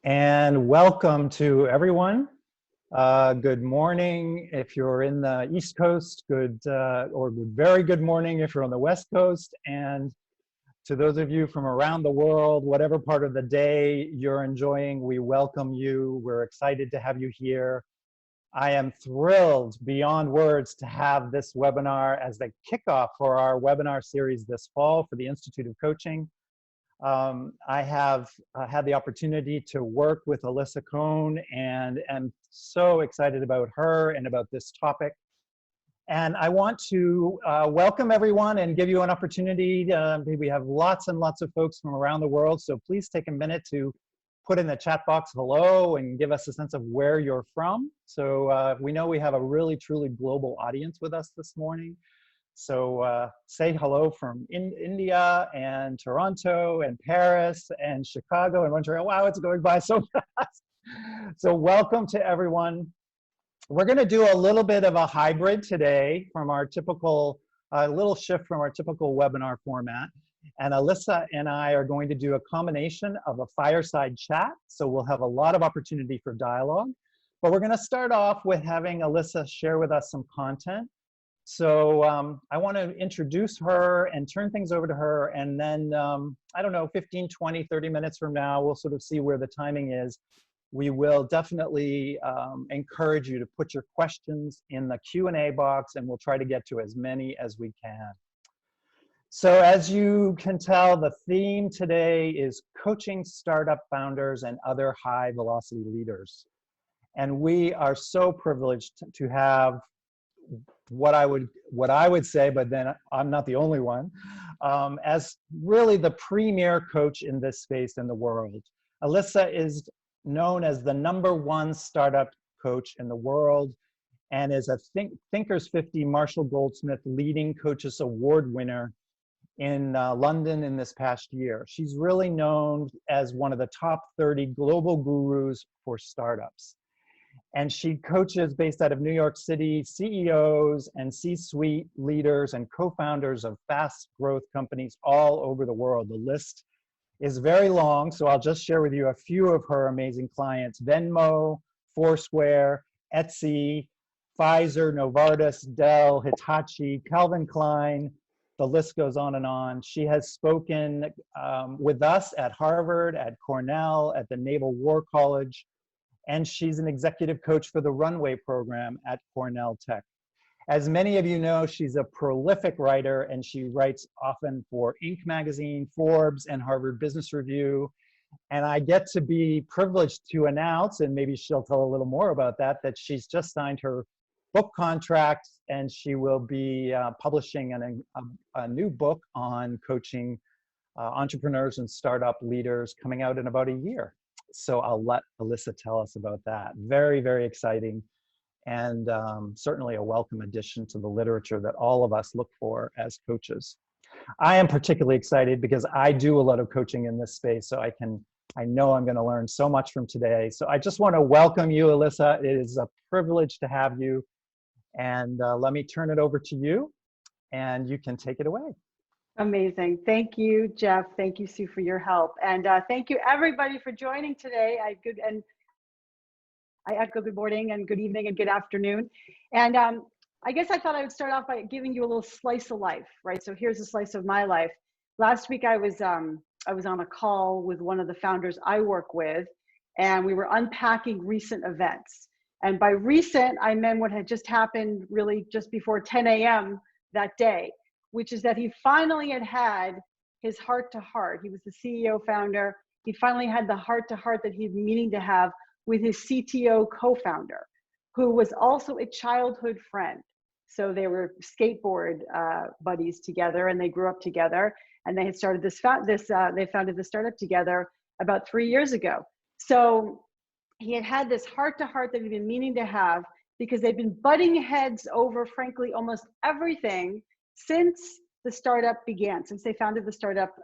And welcome to everyone. Good morning if you're in the East Coast, very good morning if you're on the West Coast. And to those of you from around the world, whatever part of the day you're enjoying, we welcome you. We're excited to have you here. I am thrilled beyond words to have this webinar as the kickoff for our webinar series this fall for the Institute of Coaching. I have had the opportunity to work with Alisa Cohn and am so excited about her and about this topic. And I want to welcome everyone and give you an opportunity. We have lots and lots of folks from around the world, so please take a minute to put in the chat box hello and give us a sense of where you're from. So we know we have a really, truly global audience with us this morning. So say hello from India and Toronto and Paris and Chicago and Montreal. Wow, it's going by so fast. So welcome to everyone. We're going to do a little bit of a hybrid today from our typical, little shift from our typical webinar format. And Alisa and I are going to do a combination of a fireside chat. So we'll have a lot of opportunity for dialogue. But we're going to start off with having Alisa share with us some content. So I want to introduce her and turn things over to her. And then, I don't know, 15, 20, 30 minutes from now, we'll sort of see where the timing is. We will definitely encourage you to put your questions in the Q&A box, and we'll try to get to as many as we can. So as you can tell, the theme today is coaching startup founders and other high velocity leaders. And we are so privileged to have what I would say, but then I'm not the only one, as really the premier coach in this space in the world. Alisa is known as the #1 startup coach in the world and is a Thinkers 50 Marshall Goldsmith Leading Coaches Award winner in London in this past year. She's really known as one of the top 30 global gurus for startups. And she coaches based out of New York City, CEOs and C-suite leaders and co-founders of fast growth companies all over the world. The list is very long, so I'll just share with you a few of her amazing clients: Venmo, Foursquare, Etsy, Pfizer, Novartis, Dell, Hitachi, Calvin Klein. The list goes on and on. She has spoken with us at Harvard, at Cornell, at the Naval War College, and she's an executive coach for the Runway program at Cornell Tech. As many of you know, she's a prolific writer, and she writes often for Inc. magazine, Forbes, and Harvard Business Review. And I get to be privileged to announce, and maybe she'll tell a little more about that, that she's just signed her book contract, and she will be publishing a new book on coaching entrepreneurs and startup leaders coming out in about a year. So I'll let Alisa tell us about that. Very, very exciting, and certainly a welcome addition to the literature that all of us look for as coaches. I am particularly excited because I do a lot of coaching in this space, so I know I'm going to learn so much from today. So I just want to welcome you, Alisa. It is a privilege to have you, and let me turn it over to you, and you can take it away. Amazing. Thank you, Jeff. Thank you, Sue, for your help. And thank you, everybody, for joining today. I echo good morning and good evening and good afternoon. And I guess I thought I would start off by giving you a little slice of life, right? So here's a slice of my life. Last week, I was on a call with one of the founders I work with, and we were unpacking recent events. And by recent, I meant what had just happened really just before 10 a.m. that day, which is that he finally had his heart-to-heart. He was the CEO founder. He finally had the heart-to-heart that he'd been meaning to have with his CTO co-founder, who was also a childhood friend. So they were skateboard buddies together, and they grew up together, and they had started they founded the startup together about 3 years ago. So he had this heart-to-heart that he'd been meaning to have because they've been butting heads over, frankly, almost everything since the startup began, since they founded the startup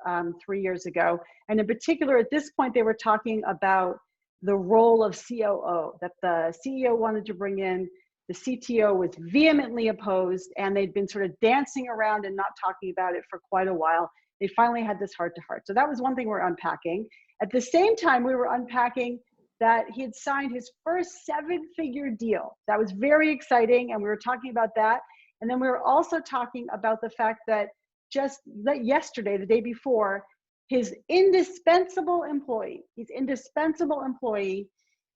3 years ago. And in particular, at this point, they were talking about the role of COO, that the CEO wanted to bring in. The CTO was vehemently opposed, and they'd been sort of dancing around and not talking about it for quite a while. They finally had this heart-to-heart. So that was one thing we're unpacking. At the same time, we were unpacking that he had signed his first 7-figure deal. That was very exciting, and we were talking about that. And then we were also talking about the fact that just yesterday, the day before, his indispensable employee,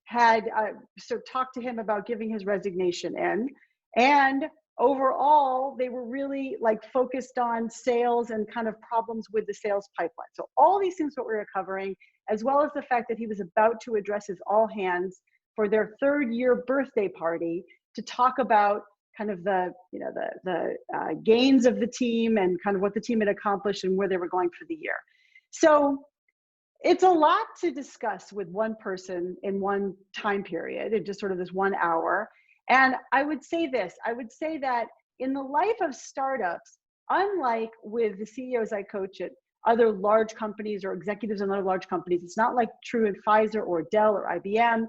had talked to him about giving his resignation in. And overall, they were really like focused on sales and kind of problems with the sales pipeline. So all these things what we were covering, as well as the fact that he was about to address his all hands for their 3rd-year birthday party to talk about kind of the gains of the team and kind of what the team had accomplished and where they were going for the year. So it's a lot to discuss with one person in one time period, in just sort of this 1 hour. And I would say this, I would say that in the life of startups, unlike with the CEOs I coach at other large companies or executives in other large companies, it's not like true in Pfizer or Dell or IBM.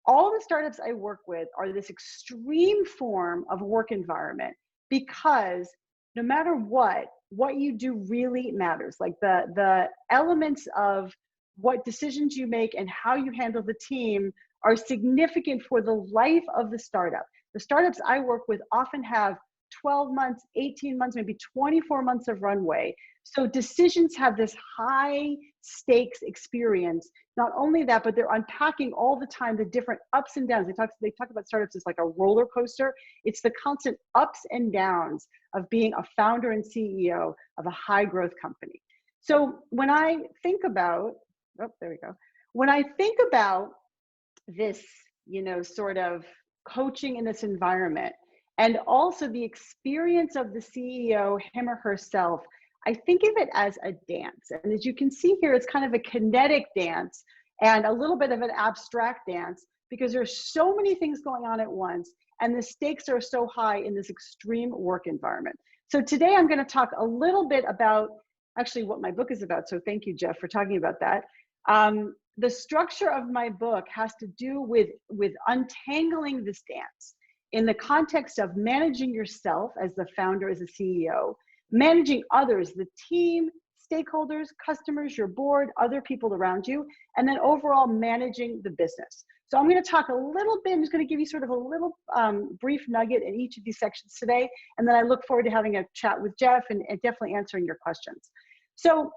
All the startups I work with are this extreme form of work environment, because no matter what you do really matters. Like the elements of what decisions you make and how you handle the team are significant for the life of the startup. The startups I work with often have 12 months, 18 months, maybe 24 months of runway. So decisions have this high stakes experience. Not only that, but they're unpacking all the time the different ups and downs. They talk about startups as like a roller coaster. It's the constant ups and downs of being a founder and CEO of a high growth company. So when I think about, when I think about this, sort of coaching in this environment, and also the experience of the CEO, him or herself, I think of it as a dance. And as you can see here, it's kind of a kinetic dance and a little bit of an abstract dance, because there's so many things going on at once and the stakes are so high in this extreme work environment. So today I'm going to talk a little bit about actually what my book is about. So thank you, Jeff, for talking about that. The structure of my book has to do with untangling this dance in the context of managing yourself as the founder, as a CEO, managing others, the team, stakeholders, customers, your board, other people around you, and then overall managing the business. So I'm going to talk a little bit, I'm just going to give you sort of a little brief nugget in each of these sections today, and then I look forward to having a chat with Jeff and definitely answering your questions. So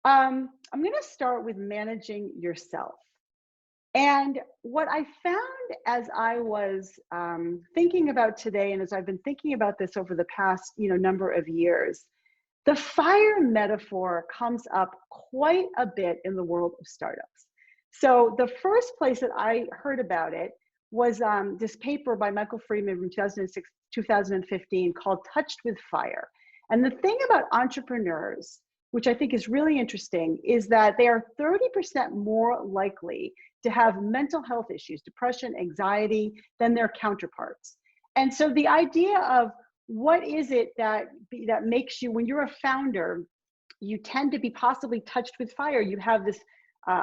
I'm going to start with managing yourself. And what I found as I was thinking about today, and as I've been thinking about this over the past number of years, the fire metaphor comes up quite a bit in the world of startups. So the first place that I heard about it was this paper by Michael Friedman from 2015 called Touched with Fire. And the thing about entrepreneurs, which I think is really interesting, is that they are 30% more likely to have mental health issues, depression, anxiety, than their counterparts. And so the idea of what is it that makes you, when you're a founder, you tend to be possibly touched with fire. You have this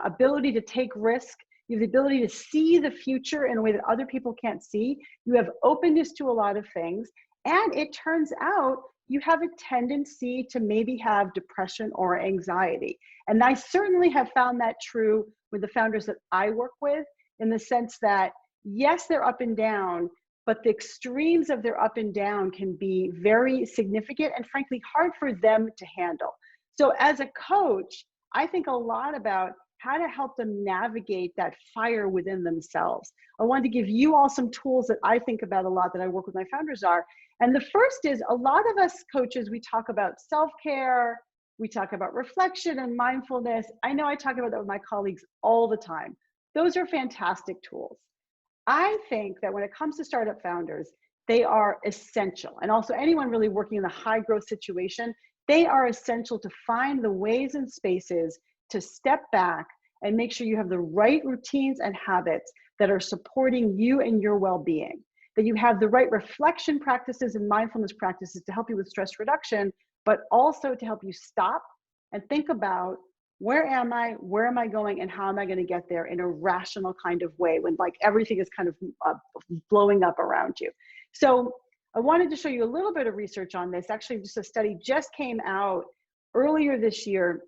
ability to take risk. You have the ability to see the future in a way that other people can't see. You have openness to a lot of things. And it turns out you have a tendency to maybe have depression or anxiety. And I certainly have found that true with the founders that I work with, in the sense that, yes, they're up and down, but the extremes of their up and down can be very significant and frankly hard for them to handle. So as a coach, I think a lot about how to help them navigate that fire within themselves. I wanted to give you all some tools that I think about a lot, that I work with my founders are. And the first is, a lot of us coaches, we talk about self-care, we talk about reflection and mindfulness. I know I talk about that with my colleagues all the time. Those are fantastic tools. I think that when it comes to startup founders, they are essential. And also anyone really working in a high growth situation, they are essential to find the ways and spaces to step back and make sure you have the right routines and habits that are supporting you and your well-being, that you have the right reflection practices and mindfulness practices to help you with stress reduction, but also to help you stop and think about, where am I going, and how am I going to get there in a rational kind of way when like everything is kind of blowing up around you. So I wanted to show you a little bit of research on this. Actually, just a study just came out earlier this year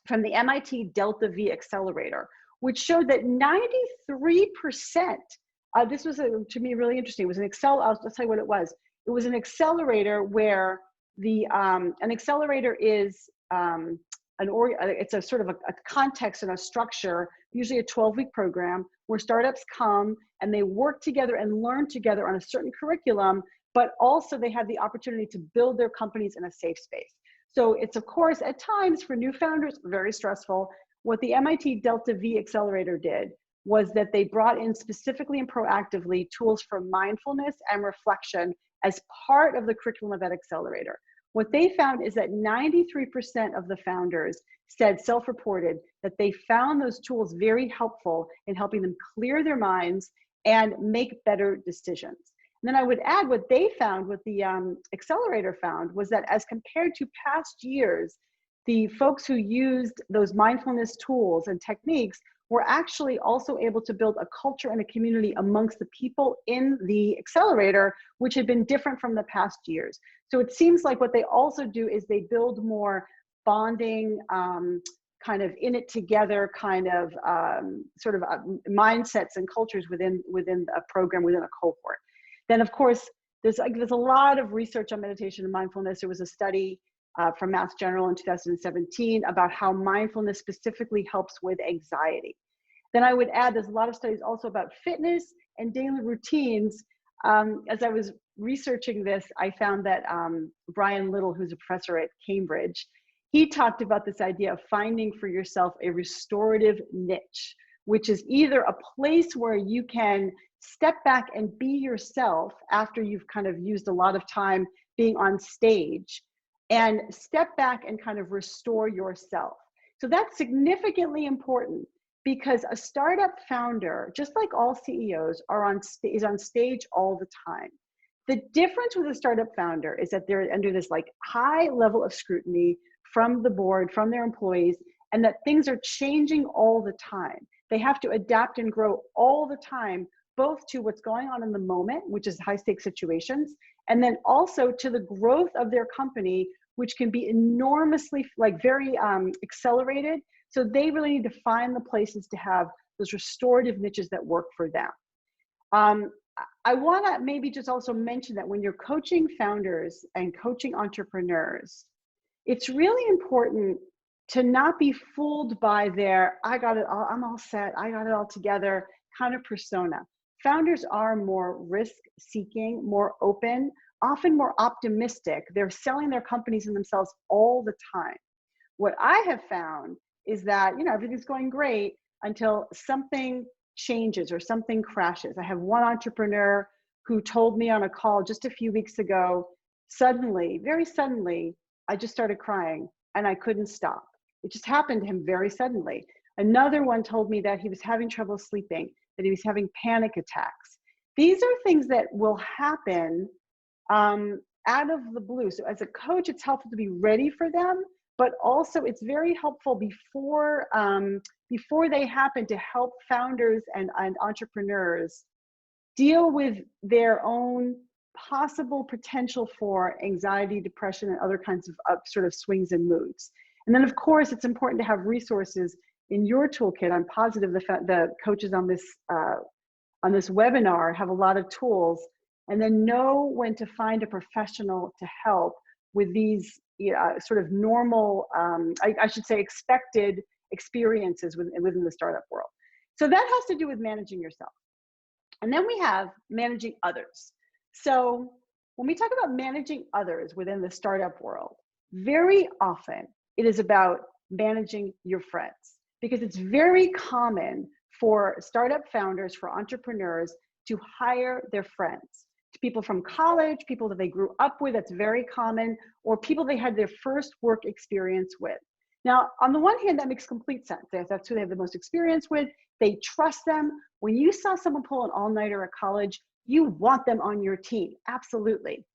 from the MIT Delta V Accelerator, which showed that 93%, this was to me really interesting. It was I'll tell you what it was. It was an accelerator where an accelerator is it's a sort of a context and a structure, usually a 12-week program where startups come and they work together and learn together on a certain curriculum, but also they have the opportunity to build their companies in a safe space. So it's, of course, at times for new founders, very stressful. What the MIT Delta V Accelerator did was that they brought in specifically and proactively tools for mindfulness and reflection as part of the curriculum of that accelerator. What they found is that 93% of the founders said, self-reported, that they found those tools very helpful in helping them clear their minds and make better decisions. And then I would add what they found, what the accelerator found, was that as compared to past years, the folks who used those mindfulness tools and techniques were actually also able to build a culture and a community amongst the people in the accelerator, which had been different from the past years. So it seems like what they also do is they build more bonding, kind of in it together kind of sort of mindsets and cultures within a program, within a cohort. Then of course, there's a lot of research on meditation and mindfulness. There was a study from Mass General in 2017 about how mindfulness specifically helps with anxiety. Then I would add, there's a lot of studies also about fitness and daily routines. As I was researching this, I found that Brian Little, who's a professor at Cambridge, he talked about this idea of finding for yourself a restorative niche, which is either a place where you can step back and be yourself after you've kind of used a lot of time being on stage, and step back and kind of restore yourself. So that's significantly important, because a startup founder, just like all CEOs, is on stage all the time. The difference with a startup founder is that they're under this like high level of scrutiny from the board, from their employees, and that things are changing all the time. They have to adapt and grow all the time, both to what's going on in the moment, which is high stakes situations, and then also to the growth of their company, which can be enormously, like very accelerated. So they really need to find the places to have those restorative niches that work for them. I wanna maybe just also mention that when you're coaching founders and coaching entrepreneurs, it's really important to not be fooled by their, I got it all, I'm all set, I got it all together kind of persona. Founders are more risk-seeking, more open, often more optimistic. They're selling their companies and themselves all the time. What I have found is that, you know, everything's going great until something changes or something crashes. I have one entrepreneur who told me on a call just a few weeks ago, suddenly, very suddenly, I just started crying and I couldn't stop. It just happened to him very suddenly. Another one told me that he was having trouble sleeping, that he was having panic attacks. These are things that will happen out of the blue. So as a coach, it's helpful to be ready for them, but also it's very helpful before they happen to help founders and entrepreneurs deal with their own possible potential for anxiety, depression, and other kinds of sort of swings and moods. And then of course, it's important to have resources in your toolkit. I'm positive the coaches on this webinar have a lot of tools, and then know when to find a professional to help with these sort of normal, I should say expected experiences within the startup world. So that has to do with managing yourself. And then we have managing others. So when we talk about managing others within the startup world, very often it is about managing your friends, because it's very common for startup founders, for entrepreneurs to hire their friends, people from college, people that they grew up with, that's very common, or people they had their first work experience with. Now, on the one hand, that makes complete sense. That's who they have the most experience with. They trust them. When you saw someone pull an all-nighter at college, you want them on your team, absolutely.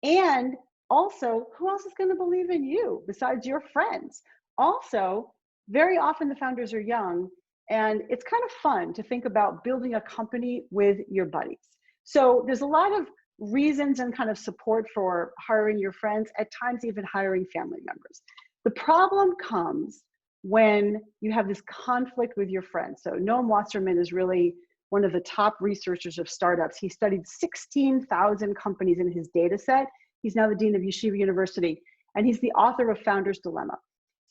And also, who else is going to believe in you besides your friends? Also, very often the founders are young, and it's kind of fun to think about building a company with your buddies. So there's a lot of reasons and kind of support for hiring your friends, at times even hiring family members. The problem comes when you have this conflict with your friends. So Noam Wasserman is really one of the top researchers of startups. He studied 16,000 companies in his data set. He's now the dean of Yeshiva University, and he's the author of Founder's Dilemma.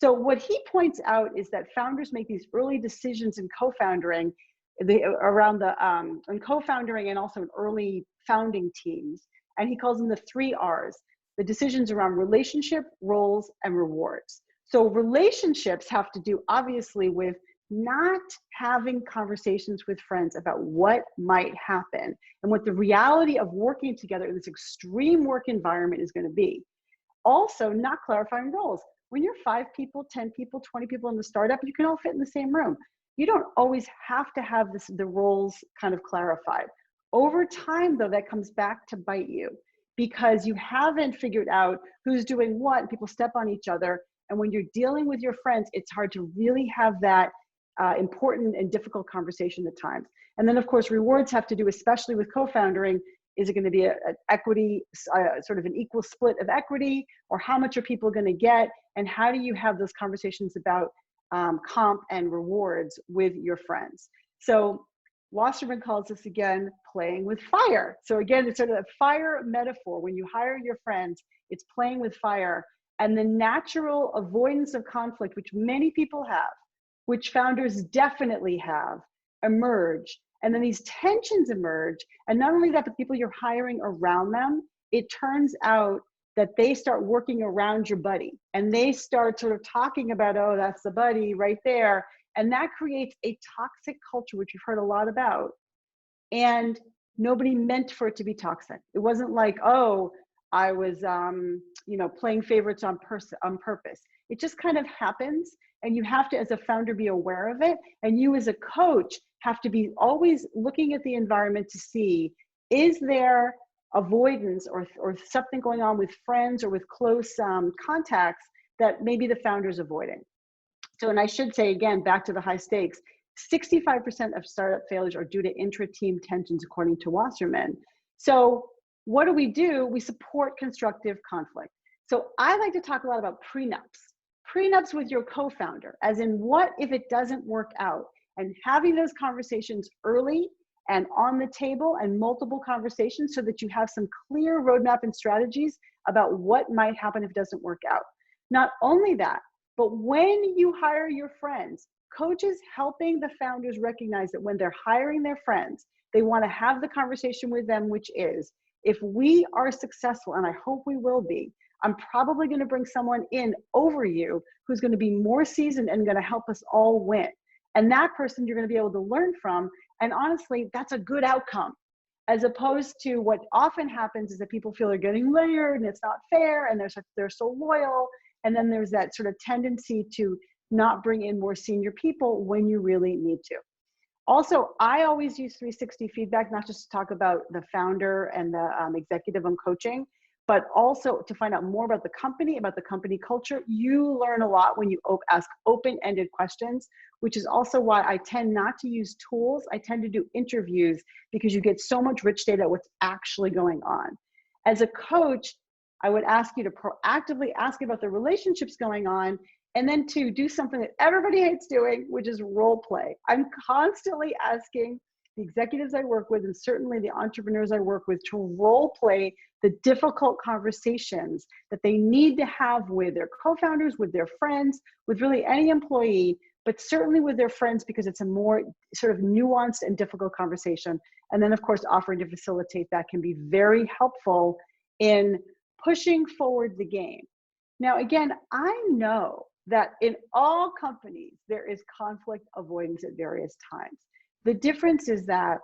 So what he points out is that founders make these early decisions in co-founding, in co-founding and also in early founding teams. And he calls them the 3 R's, the decisions around relationship, roles, and rewards. So relationships have to do obviously with not having conversations with friends about what might happen and what the reality of working together in this extreme work environment is going to be. Also, not clarifying roles. When you're 5 people, 10 people, 20 people in the startup, you can all fit in the same room. You don't always have to have the roles kind of clarified. Over time, though, that comes back to bite you because you haven't figured out who's doing what, and people step on each other. And when you're dealing with your friends, it's hard to really have that important and difficult conversation at times. And then, of course, rewards have to do, especially with co-founding, is it going to be an equity, sort of an equal split of equity, or how much are people going to get? And how do you have those conversations about comp and rewards with your friends? So Wasserman calls this, again, playing with fire. So again, it's sort of a fire metaphor. When you hire your friends, it's playing with fire. And the natural avoidance of conflict, which many people have, which founders definitely have, emerge. And then these tensions emerge. And not only that, but people you're hiring around them, it turns out that they start working around your buddy. And they start sort of talking about, oh, that's the buddy right there. And that creates a toxic culture, which we've heard a lot about. And nobody meant for it to be toxic. It wasn't like, oh, I was, playing favorites on purpose. It just kind of happens. And you have to, as a founder, be aware of it. And you as a coach have to be always looking at the environment to see, is there avoidance or something going on with friends or with close contacts that maybe the founder's avoiding. So, and I should say, again, back to the high stakes, 65% of startup failures are due to intra-team tensions, according to Wasserman. So what do? We support constructive conflict. So I like to talk a lot about prenups with your co-founder, as in what if it doesn't work out, and having those conversations early and on the table and multiple conversations so that you have some clear roadmap and strategies about what might happen if it doesn't work out. Not only that, but when you hire your friends, coaches helping the founders recognize that when they're hiring their friends, they want to have the conversation with them, which is, if we are successful, and I hope we will be, I'm probably going to bring someone in over you who's going to be more seasoned and going to help us all win. And that person you're going to be able to learn from. And honestly, that's a good outcome, as opposed to what often happens is that people feel they're getting layered and it's not fair and they're so loyal. And then there's that sort of tendency to not bring in more senior people when you really need to. Also, I always use 360 feedback, not just to talk about the founder and the executive I'm coaching, but also to find out more about the company culture. You learn a lot when you ask open-ended questions, which is also why I tend not to use tools. I tend to do interviews because you get so much rich data, what's actually going on. As a coach, I would ask you to proactively ask about the relationships going on, and then to do something that everybody hates doing, which is role play. I'm constantly asking the executives I work with, and certainly the entrepreneurs I work with, to role play the difficult conversations that they need to have with their co-founders, with their friends, with really any employee, but certainly with their friends, because it's a more sort of nuanced and difficult conversation. And then, of course, offering to facilitate that can be very helpful in pushing forward the game. Now, again, I know that in all companies, there is conflict avoidance at various times. The difference is that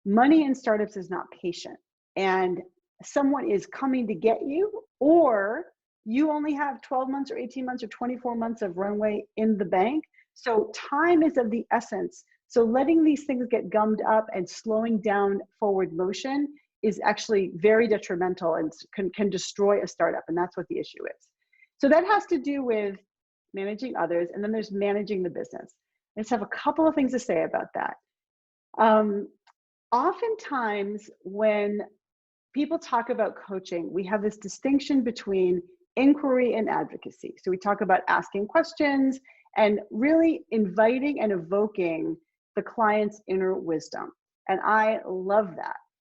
money in startups is not patient, and someone is coming to get you, or you only have 12 months or 18 months or 24 months of runway in the bank. So time is of the essence. So letting these things get gummed up and slowing down forward motion is actually very detrimental and can destroy a startup. And that's what the issue is. So that has to do with managing others. And then there's managing the business. I just have a couple of things to say about that. Oftentimes when people talk about coaching, we have this distinction between inquiry and advocacy. So we talk about asking questions and really inviting and evoking the client's inner wisdom. And I love that.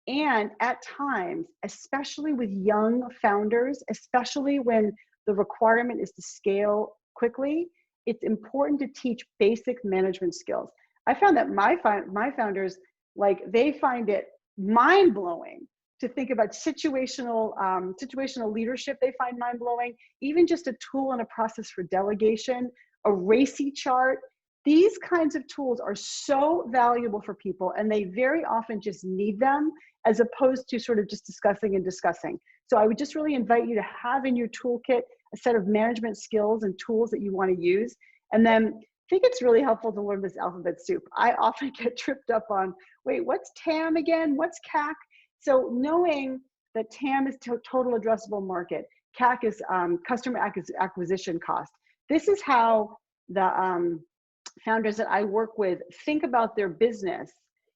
And at times, especially with young founders, especially when the requirement is to scale quickly, it's important to teach basic management skills. I found that my founders, like, they find it mind-blowing to think about situational leadership. They find mind-blowing, even just a tool and a process for delegation, a RACI chart. These kinds of tools are so valuable for people, and they very often just need them as opposed to sort of just discussing. So I would just really invite you to have in your toolkit a set of management skills and tools that you want to use. And then I think it's really helpful to learn this alphabet soup. I often get tripped up on, wait, what's TAM again? What's CAC? So knowing that TAM is total addressable market, CAC is customer acquisition cost. This is how the founders that I work with think about their business.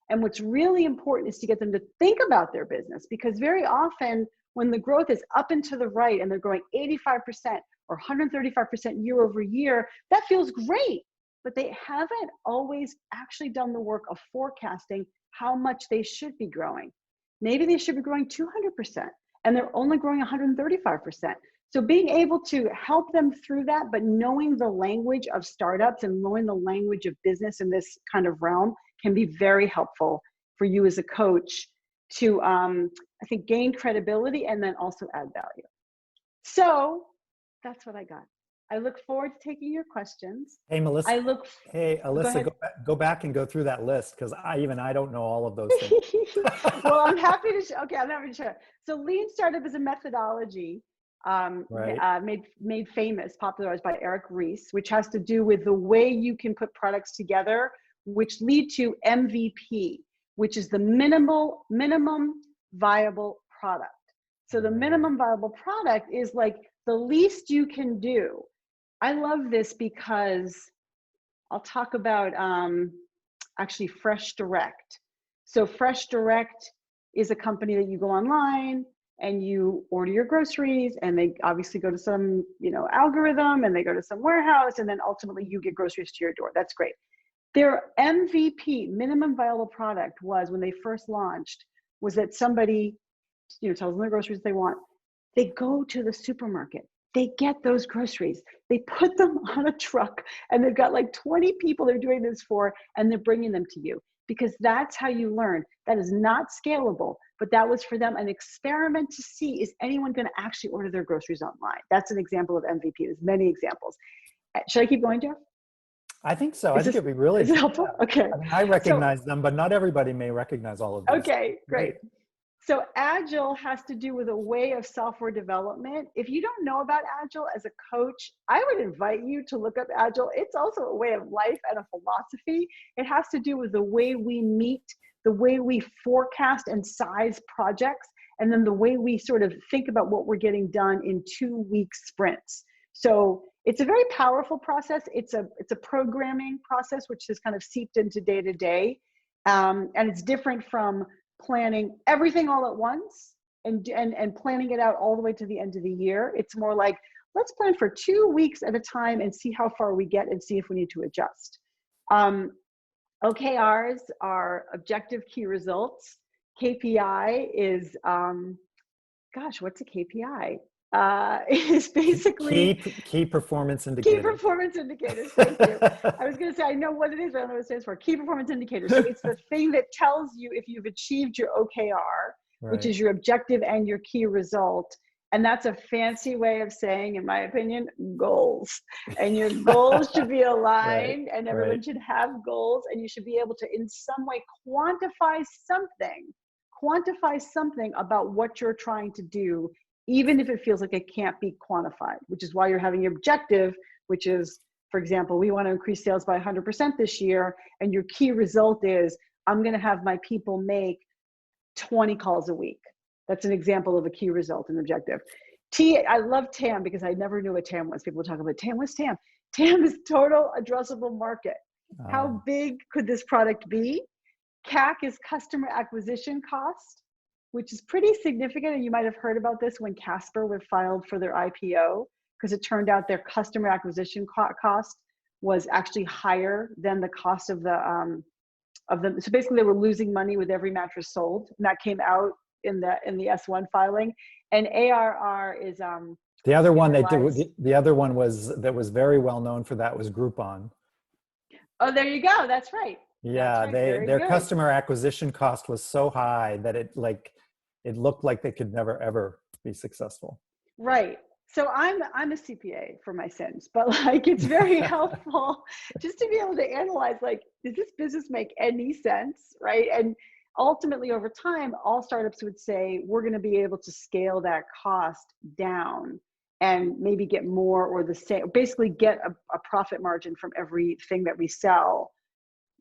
And what's really important is to get them to think about their business, because very often when the growth is up and to the right and they're growing 85% or 135% year over year, that feels great, but they haven't always actually done the work of forecasting how much they should be growing. Maybe they should be growing 200% and they're only growing 135%. So being able to help them through that, but knowing the language of startups and knowing the language of business in this kind of realm can be very helpful for you as a coach to, I think, gain credibility and then also add value. So that's what I got. I look forward to taking your questions. Hey, Melissa. Hey, Go Alisa, go back and go through that list, because I don't know all of those things. Well, I'm happy to share. Okay, I'm happy to share. So Lean Startup is a methodology made famous, popularized by Eric Ries, which has to do with the way you can put products together, which lead to MVP, which is the minimum viable product. So the minimum viable product is like the least you can do. I love this because I'll talk about actually Fresh Direct. So Fresh Direct is a company that you go online and you order your groceries, and they obviously go to some, algorithm, and they go to some warehouse, and then ultimately you get groceries to your door. That's great. Their MVP, minimum viable product, was when they first launched, was that somebody, tells them the groceries they want. They go to the supermarket. They get those groceries. They put them on a truck, and they've got like 20 people they're doing this for, and they're bringing them to you, because that's how you learn. That is not scalable, but that was for them an experiment to see, is anyone going to actually order their groceries online? That's an example of MVP. There's many examples. Should I keep going, Jeff? I think so. I think it'd be really helpful. Yeah. Okay. I recognize them, but not everybody may recognize all of these. Okay, great. So Agile has to do with a way of software development. If you don't know about Agile as a coach, I would invite you to look up Agile. It's also a way of life and a philosophy. It has to do with the way we meet, the way we forecast and size projects, and then the way we sort of think about what we're getting done in 2-week sprints. So it's a very powerful process. It's a programming process, which has kind of seeped into day to day. And it's different from planning everything all at once and planning it out all the way to the end of the year. It's more like, let's plan for 2 weeks at a time and see how far we get and see if we need to adjust. OKRs are objective key results. KPI is, what's a KPI? Is basically key performance indicators. Key performance indicators. Thank you. I was going to say, I know what it is, but I don't know what it stands for. Key performance indicators. So it's the thing that tells you if you've achieved your OKR, right, which is your objective and your key result. And that's a fancy way of saying, in my opinion, goals. And your goals should be aligned, and everyone should have goals, and you should be able to, in some way, quantify something about what you're trying to do, even if it feels like it can't be quantified, which is why you're having your objective, which is, for example, we want to increase sales by 100% this year. And your key result is, I'm going to have my people make 20 calls a week. That's an example of a key result and objective. I love TAM because I never knew what TAM was. People talk about TAM. What's TAM? TAM is total addressable market. How big could this product be? CAC is customer acquisition cost, which is pretty significant. And you might have heard about this when Casper was filed for their IPO, because it turned out their customer acquisition cost was actually higher than the cost of the. So basically, they were losing money with every mattress sold, and that came out in the S1 filing. And ARR is the other one they annualized. did. The other one was very well known for that was Groupon. Oh, there you go. That's right. Yeah, That's right. their Good. customer acquisition cost was so high that it looked like they could never ever be successful. Right. So I'm a CPA for my sins, but like it's very helpful just to be able to analyze, like, does this business make any sense, right? And ultimately over time, all startups would say we're going to be able to scale that cost down and maybe get more or the same, basically get a profit margin from everything that we sell.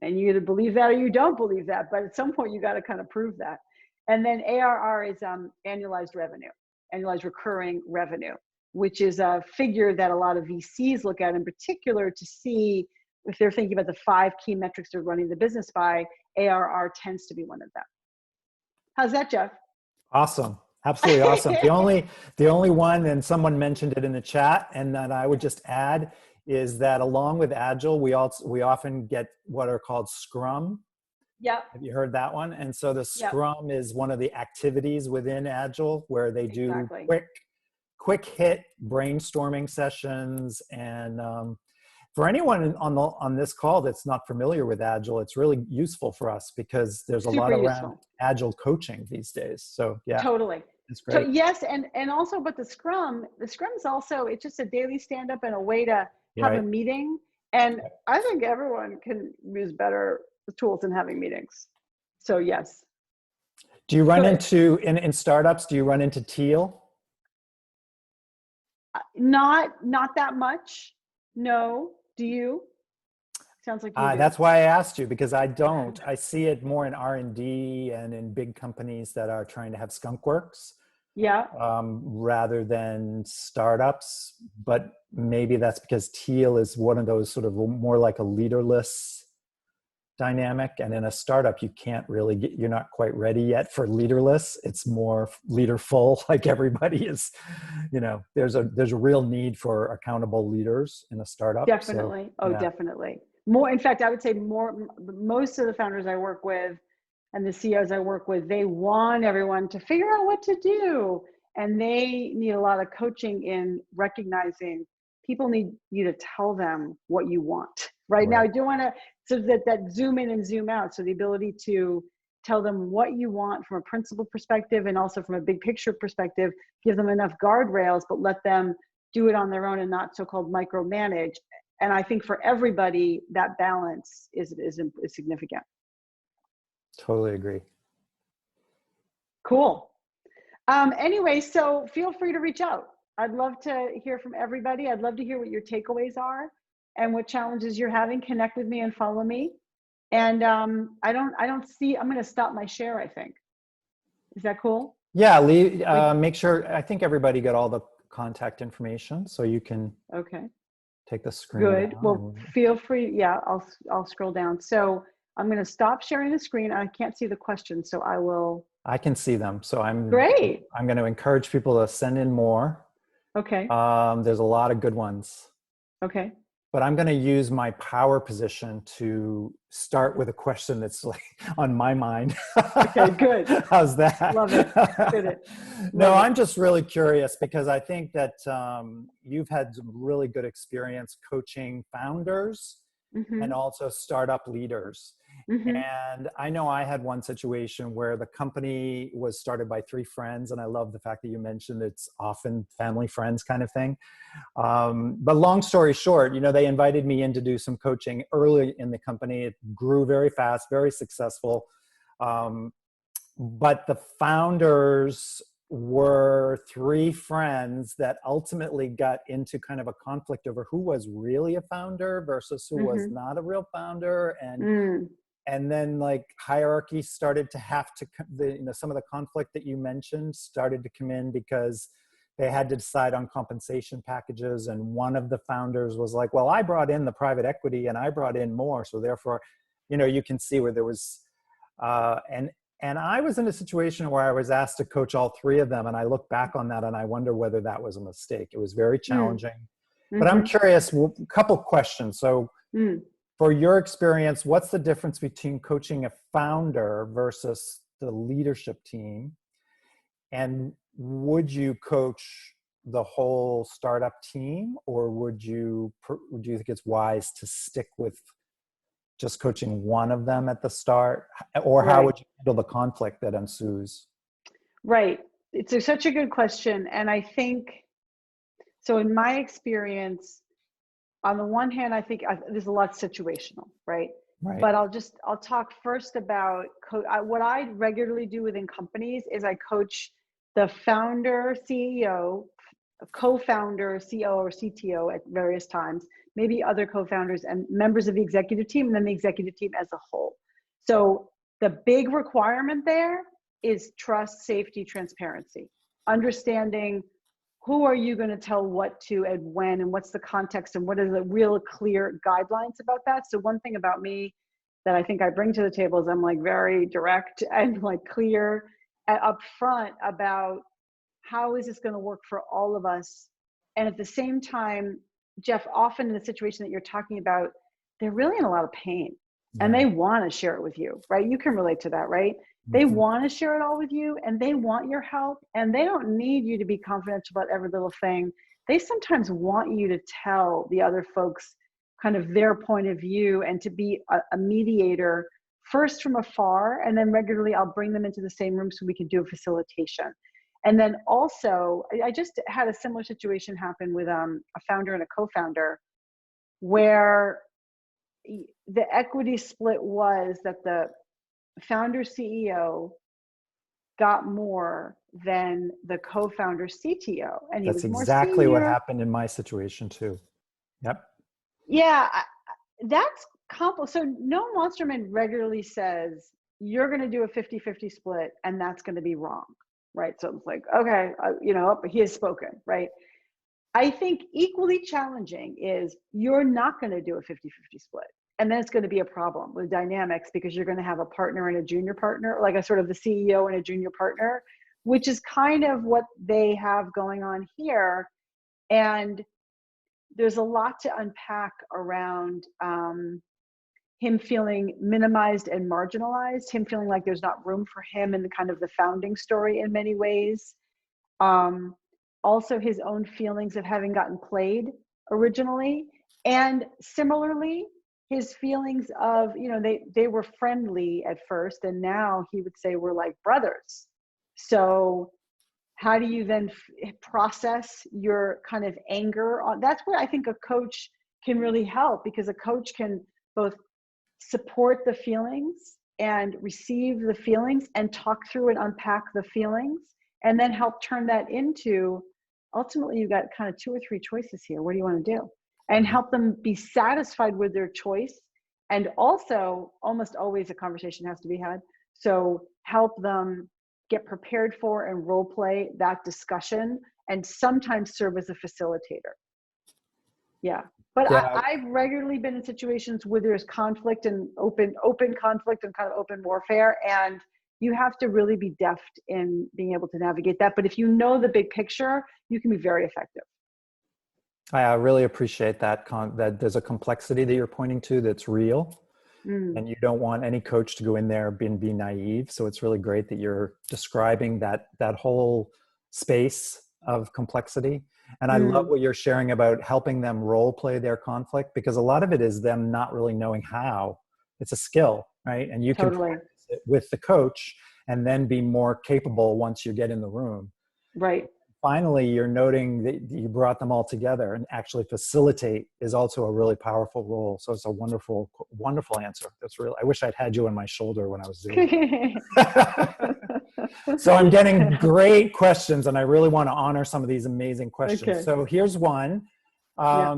And you either believe that or you don't believe that, but at some point you got to kind of prove that. And then ARR is annualized revenue, annualized recurring revenue, which is a figure that a lot of VCs look at in particular to see if they're thinking about the 5 key metrics they're running the business by. ARR tends to be one of them. How's that, Jeff? Awesome. Absolutely awesome. The only one, and someone mentioned it in the chat, and that I would just add is that along with Agile, we often get what are called Scrum. Yep. Have you heard that one? And so the Scrum is one of the activities within Agile where they do quick hit brainstorming sessions. And for anyone on this call that's not familiar with Agile, it's really useful for us because there's a lot around Agile coaching these days. So yeah, totally. It's great. So yes, and also, but the Scrum is also, it's just a daily stand up and a way to have a meeting. And I think everyone can use better tools than having meetings. So yes. Do you run into, in startups, do you run into Teal? Not that much. No. Do you? Sounds like you do. That's why I asked you, because I don't. I see it more in R&D and in big companies that are trying to have skunkworks. Yeah. Rather than startups, but maybe that's because Teal is one of those sort of more like a leaderless dynamic, and in a startup you can't really you're not quite ready yet for leaderless. It's more leaderful, like everybody is, there's a real need for accountable leaders in a startup. Definitely. So, definitely. More, in fact, I would say most of the founders I work with and the CEOs I work with, they want everyone to figure out what to do. And they need a lot of coaching in recognizing people need you to tell them what you want. Right now, I do want to, so that zoom in and zoom out. So the ability to tell them what you want from a principal perspective and also from a big picture perspective, give them enough guardrails, but let them do it on their own and not so-called micromanage. And I think for everybody, that balance is significant. Totally agree. Cool. Anyway, so feel free to reach out. I'd love to hear from everybody. I'd love to hear what your takeaways are and what challenges you're having. Connect with me and follow me. And I'm going to stop my share, I think. Is that cool? Yeah, make sure, I think everybody got all the contact information, so you can take the screen. Good. Well, feel free. Yeah, I'll scroll down. So I'm going to stop sharing the screen. I can't see the questions, so I will. I can see them. So I'm great. I'm going to encourage people to send in more. Okay. There's a lot of good ones. Okay. But I'm going to use my power position to start with a question that's like on my mind. Okay, good. How's that? Love it. Good. No, I'm just really curious because I think that you've had some really good experience coaching founders and also startup leaders. And I know I had one situation where the company was started by 3 friends, and I love the fact that you mentioned it's often family friends kind of thing. But long story short, they invited me in to do some coaching early in the company. It grew very fast, very successful. But the founders were 3 friends that ultimately got into kind of a conflict over who was really a founder versus who was not a real founder. And then like hierarchy started to have to, some of the conflict that you mentioned started to come in because they had to decide on compensation packages. And one of the founders was like, well, I brought in the private equity and I brought in more. So therefore, you can see where there was, and I was in a situation where I was asked to coach all 3 of them. And I look back on that and I wonder whether that was a mistake. It was very challenging. But I'm Mm-hmm. curious, a couple questions. So Mm. for your experience, what's the difference between coaching a founder versus the leadership team? And would you coach the whole startup team, or do you think it's wise to stick with just coaching one of them at the start? Or how Right. would you handle the conflict that ensues? Right. Such a good question. And I think, so in my experience, on the one hand, I think there's a lot situational, right? Right. But I'll talk first about what I regularly do within companies is I coach the founder, CEO, co-founder, CEO or CTO at various times, maybe other co-founders and members of the executive team, and then the executive team as a whole. So the big requirement there is trust, safety, transparency, understanding who are you going to tell what to and when, and what's the context, and what are the real clear guidelines about that. So one thing about me that I think I bring to the table is I'm like very direct and like clear up front about how is this going to work for all of us. And at the same time, Jeff, often in the situation that you're talking about, they're really in a lot of pain and Yeah. they want to share it with you, right? You can relate to that, right? They Mhm. want to share it all with you and they want your help, and they don't need you to be confidential about every little thing. They sometimes want you to tell the other folks kind of their point of view and to be a mediator first from afar, and then regularly I'll bring them into the same room so we can do a facilitation. And then also, I just had a similar situation happen with a founder and a co-founder where the equity split was that the founder CEO got more than the co-founder CTO, and he That's was more exactly what senior. happened in my situation too. Yep. Yeah, that's complex. So Noam Monsterman regularly says, you're going to do a 50-50 split, and that's going to be wrong, right? So it's like, okay, but he has spoken, right? I think equally challenging is you're not going to do a 50-50 split. And then it's going to be a problem with dynamics because you're going to have a partner and a junior partner, like a sort of the CEO and a junior partner, which is kind of what they have going on here. And there's a lot to unpack around him feeling minimized and marginalized, him feeling like there's not room for him in the kind of the founding story in many ways. Also his own feelings of having gotten played originally, and similarly his feelings of, they were friendly at first and now he would say we're like brothers. So how do you then process your kind of anger on? That's where I think a coach can really help, because a coach can both support the feelings and receive the feelings and talk through and unpack the feelings, and then help turn that into, ultimately you've got kind of 2 or 3 choices here. What do you want to do? And help them be satisfied with their choice. And also, almost always a conversation has to be had. So help them get prepared for and role play that discussion, and sometimes serve as a facilitator. Yeah. But Yeah. I've regularly been in situations where there's conflict and open conflict and kind of open warfare. And you have to really be deft in being able to navigate that. But if you know the big picture, you can be very effective. I really appreciate that, that there's a complexity that you're pointing to that's real. Mm, And you don't want any coach to go in there and be naive. So it's really great that you're describing that whole space of complexity. And I love mm, what you're sharing about helping them role play their conflict, because a lot of it is them not really knowing how. It's a skill, right? And you can totally. practice it with the coach and then be more capable once you get in the room. Right. Finally, you're noting that you brought them all together, and actually facilitate is also a really powerful role. So it's a wonderful, wonderful answer. That's really, I wish I'd had you on my shoulder when I was doing it. So I'm getting great questions, and I really want to honor some of these amazing questions. Okay. So here's one. Yeah.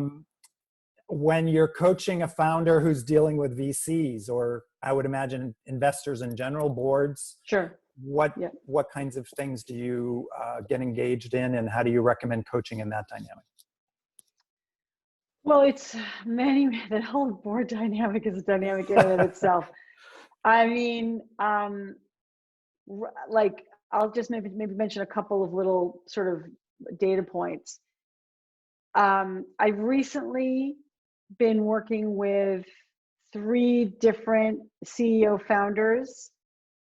When you're coaching a founder who's dealing with VCs, or I would imagine investors in general, boards, Sure. what Yeah. what kinds of things do you get engaged in, and how do you recommend coaching in that dynamic? Well, it's the whole board dynamic is a dynamic in and of itself. I mean, like I'll just maybe mention a couple of little sort of data points. I've recently been working with 3 different CEO founders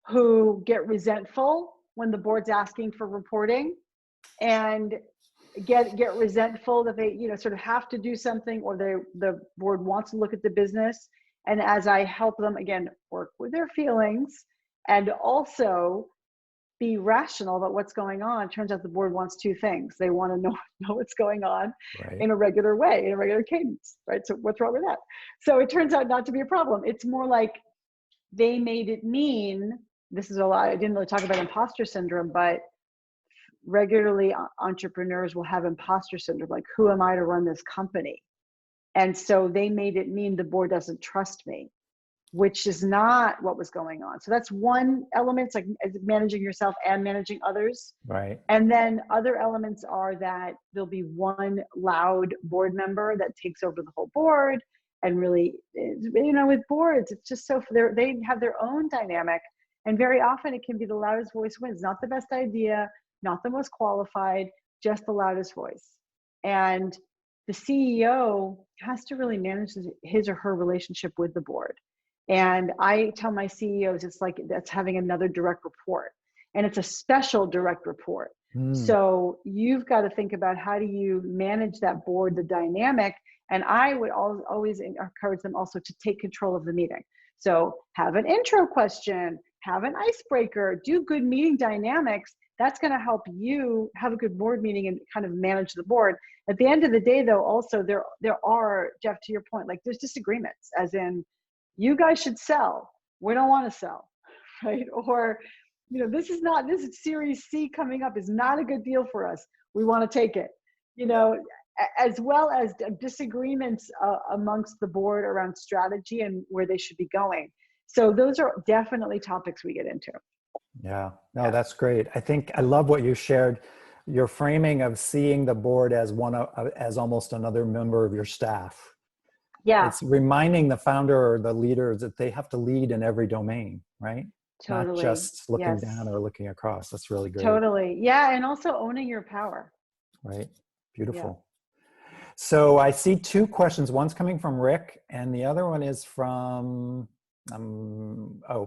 who get resentful when the board's asking for reporting, and get resentful that they, sort of have to do something, or the board wants to look at the business. And as I help them, again, work with their feelings and also be rational about what's going on, turns out the board wants 2 things. They want to know what's going on Right. in a regular way, in a regular cadence, right? So what's wrong with that? So it turns out not to be a problem. It's more like they made it mean, this is a lot, I didn't really talk about imposter syndrome, but regularly entrepreneurs will have imposter syndrome, like, who am I to run this company? And so they made it mean the board doesn't trust me, which is not what was going on. So that's one element. It's like managing yourself and managing others. Right. And then other elements are that there'll be one loud board member that takes over the whole board. And really, with boards, it's just so they have their own dynamic. And very often it can be the loudest voice wins. Not the best idea, not the most qualified, just the loudest voice. And the CEO has to really manage his or her relationship with the board. And I tell my CEOs, it's like that's having another direct report, and it's a special direct report. So you've got to think about, how do you manage that board, the dynamic? And I would always encourage them also to take control of the meeting. So have an intro question, have an icebreaker, do good meeting dynamics. That's going to help you have a good board meeting and kind of manage the board. At the end of the day, though, also there are, Jeff, to your point, like, there's disagreements, as in, you guys should sell, we don't want to sell, right? Or, this Series C coming up is not a good deal for us, we want to take it, as well as disagreements amongst the board around strategy and where they should be going. So those are definitely topics we get into. Yeah, no, that's great. I think I love what you shared, your framing of seeing the board as as almost another member of your staff. Yeah, It's reminding the founder or the leaders that they have to lead in every domain, right? Not totally. just looking Yes, down or looking across. That's really great. totally. Yeah, and also owning your power. Right. Yeah. Beautiful. So I see 2 questions. One's coming from Rick, and the other one is from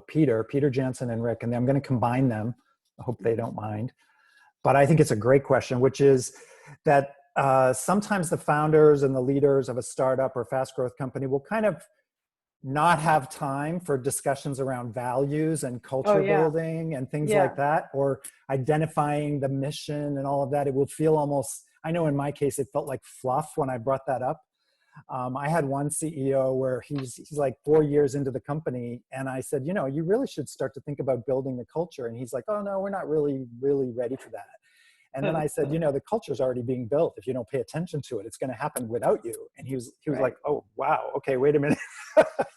Peter Jansen and Rick, and I'm going to combine them. I hope they don't mind. But I think it's a great question, which is that sometimes the founders and the leaders of a startup or fast growth company will kind of not have time for discussions around values and culture building and things like that, or identifying the mission and all of that. It will feel almost, I know in my case, it felt like fluff when I brought that up. I had one CEO where he's like 4 years into the company, and I said, you really should start to think about building the culture. And he's like, oh no, we're not really ready for that. And then I said, the culture's already being built. If you don't pay attention to it, it's going to happen without you. And he was like, oh, wow. Okay, wait a minute.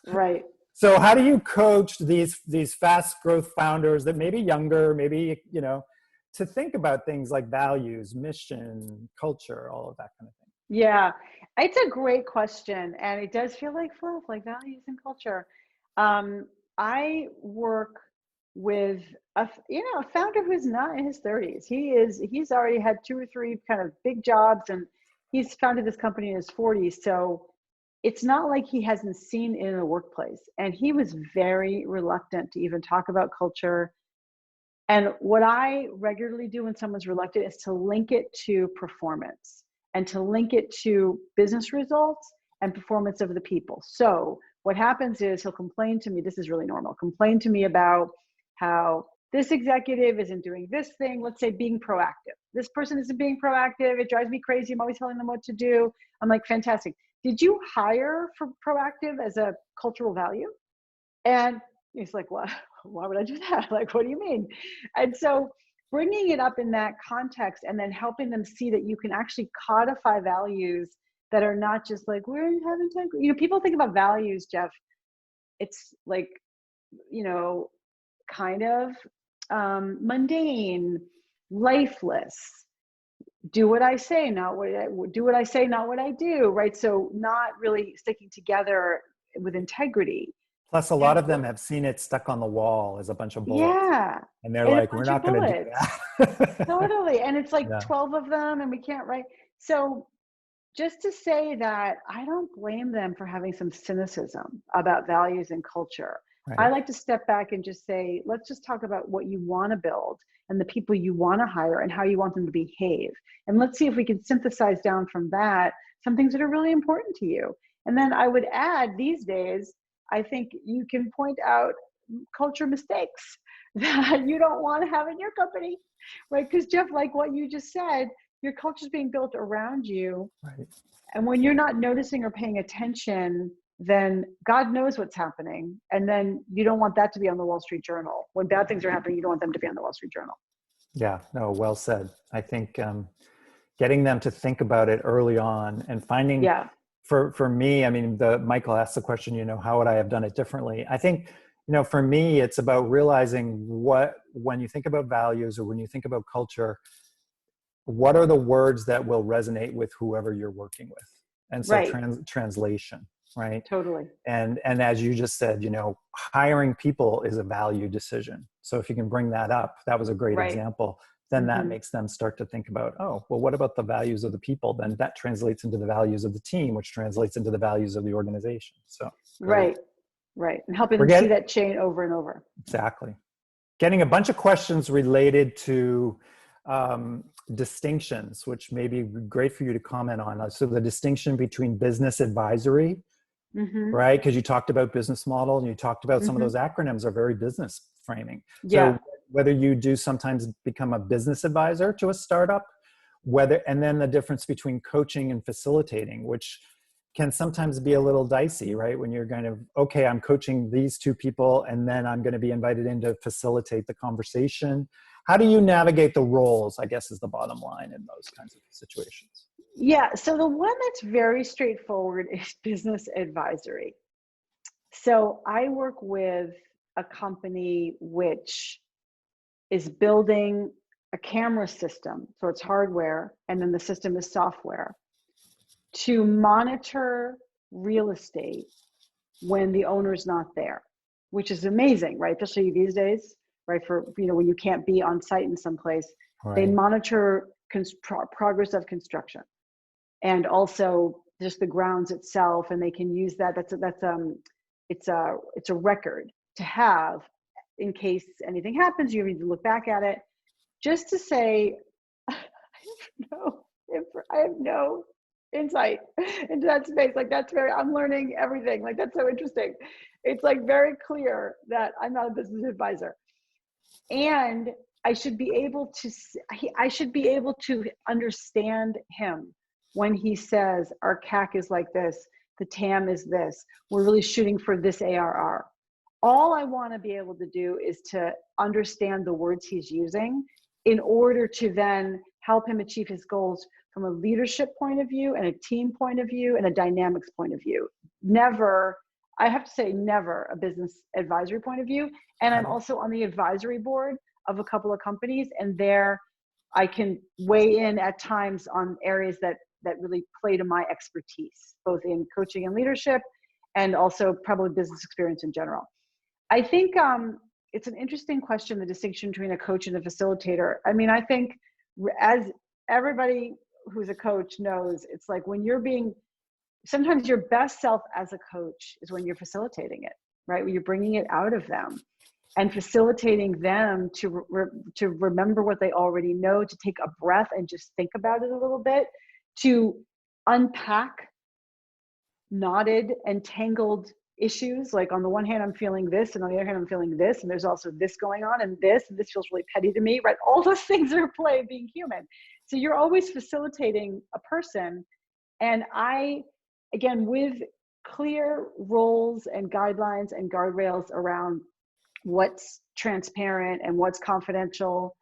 Right. So how do you coach these fast growth founders that maybe younger, maybe, to think about things like values, mission, culture, all of that kind of thing? Yeah, it's a great question. And it does feel like fluff, like values and culture. I work with a founder who's not in his 30s. He's already had 2 or 3 kind of big jobs, and he's founded this company in his 40s. So it's not like he hasn't seen it in the workplace. And he was very reluctant to even talk about culture. And what I regularly do when someone's reluctant is to link it to performance, and to link it to business results and performance of the people. So what happens is he'll complain to me, this is really normal, complain to me about how this executive isn't doing this thing, let's say being proactive. This person isn't being proactive, it drives me crazy, I'm always telling them what to do. I'm like, fantastic. Did you hire for proactive as a cultural value? And he's like, what? Why would I do that? Like, what do you mean? And so bringing it up in that context, and then helping them see that you can actually codify values that are not just like, we're having integrity. People think about values, Jeff. It's like, kind of mundane, lifeless. Do what I say, not what I do. What I say, not what I do. Right. So not really sticking together with integrity. Plus, a lot of them have seen it stuck on the wall as a bunch of bullets. Yeah. And they're like, we're not going to do that. Totally. And it's like 12 of them, and we can't write. So just to say that I don't blame them for having some cynicism about values and culture. I Right. like to step back and just say, let's just talk about what you want to build and the people you want to hire and how you want them to behave. And let's see if we can synthesize down from that some things that are really important to you. And then I would add, these days, I think you can point out culture mistakes that you don't want to have in your company, right? Because Jeff, like what you just said, your culture is being built around you. Right. And when you're not noticing or paying attention, then God knows what's happening. And then you don't want that to be on the Wall Street Journal. When bad things are happening, you don't want them to be on the Wall Street Journal. Yeah, no, well said. I think getting them to think about it early on and finding, Yeah, for me, I mean, Michael asked the question, how would I have done it differently? I think, for me, it's about realizing when you think about values or when you think about culture, what are the words that will resonate with whoever you're working with? And so right. translation, right? Totally. And as you just said, hiring people is a value decision. So if you can bring that up, that was a great Right. example. Then that Mm-hmm. makes them start to think about, oh, well, what about the values of the people? Then that translates into the values of the team, which translates into the values of the organization. So great. Right. Right. And helping We're them see getting, that chain over and over. exactly. Getting a bunch of questions related to distinctions, which may be great for you to comment on. So the distinction between business advisory, Mm-hmm. right? Because you talked about business model and you talked about some of Mm-hmm. those acronyms are very business framing. Yeah. So whether you do sometimes become a business advisor to a startup, and then the difference between coaching and facilitating, which can sometimes be a little dicey, right? When you're kind of, okay, I'm coaching these two people and then I'm going to be invited in to facilitate the conversation. How do you navigate the roles, I guess, is the bottom line in those kinds of situations? Yeah. So the one that's very straightforward is business advisory. So I work with a company which is building a camera system. So it's hardware, and then the system is software to monitor real estate when the owner's not there, which is amazing, right? Especially these days, right? For, when you can't be on site in some place, they Right. monitor progress of construction and also just the grounds itself. And they can use that. It's a record to have in case anything happens, you need to look back at it. Just to say, no, I have no insight into that space. Like I'm learning everything. Like that's so interesting. It's like very clear that I'm not a business advisor, and I should be able to understand him when he says our CAC is like this, the TAM is this, we're really shooting for this ARR. All I want to be able to do is to understand the words he's using in order to then help him achieve his goals from a leadership point of view and a team point of view and a dynamics point of view. Never, I have to say never a business advisory point of view. And I'm Got it. also on the advisory board of a couple of companies, and there I can weigh in at times on areas that really play to my expertise, both in coaching and leadership, and also probably business experience in general. I think it's an interesting question, the distinction between a coach and a facilitator. I mean, I think as everybody who's a coach knows, it's like when sometimes your best self as a coach is when you're facilitating it, right? When you're bringing it out of them and facilitating them to remember what they already know, to take a breath and just think about it a little bit, to unpack knotted and tangled issues. Like on the one hand, I'm feeling this, and on the other hand, I'm feeling this, and there's also this going on, and this feels really petty to me, right? All those things are at play being human. So you're always facilitating a person. And again, with clear roles and guidelines and guardrails around what's transparent and what's confidential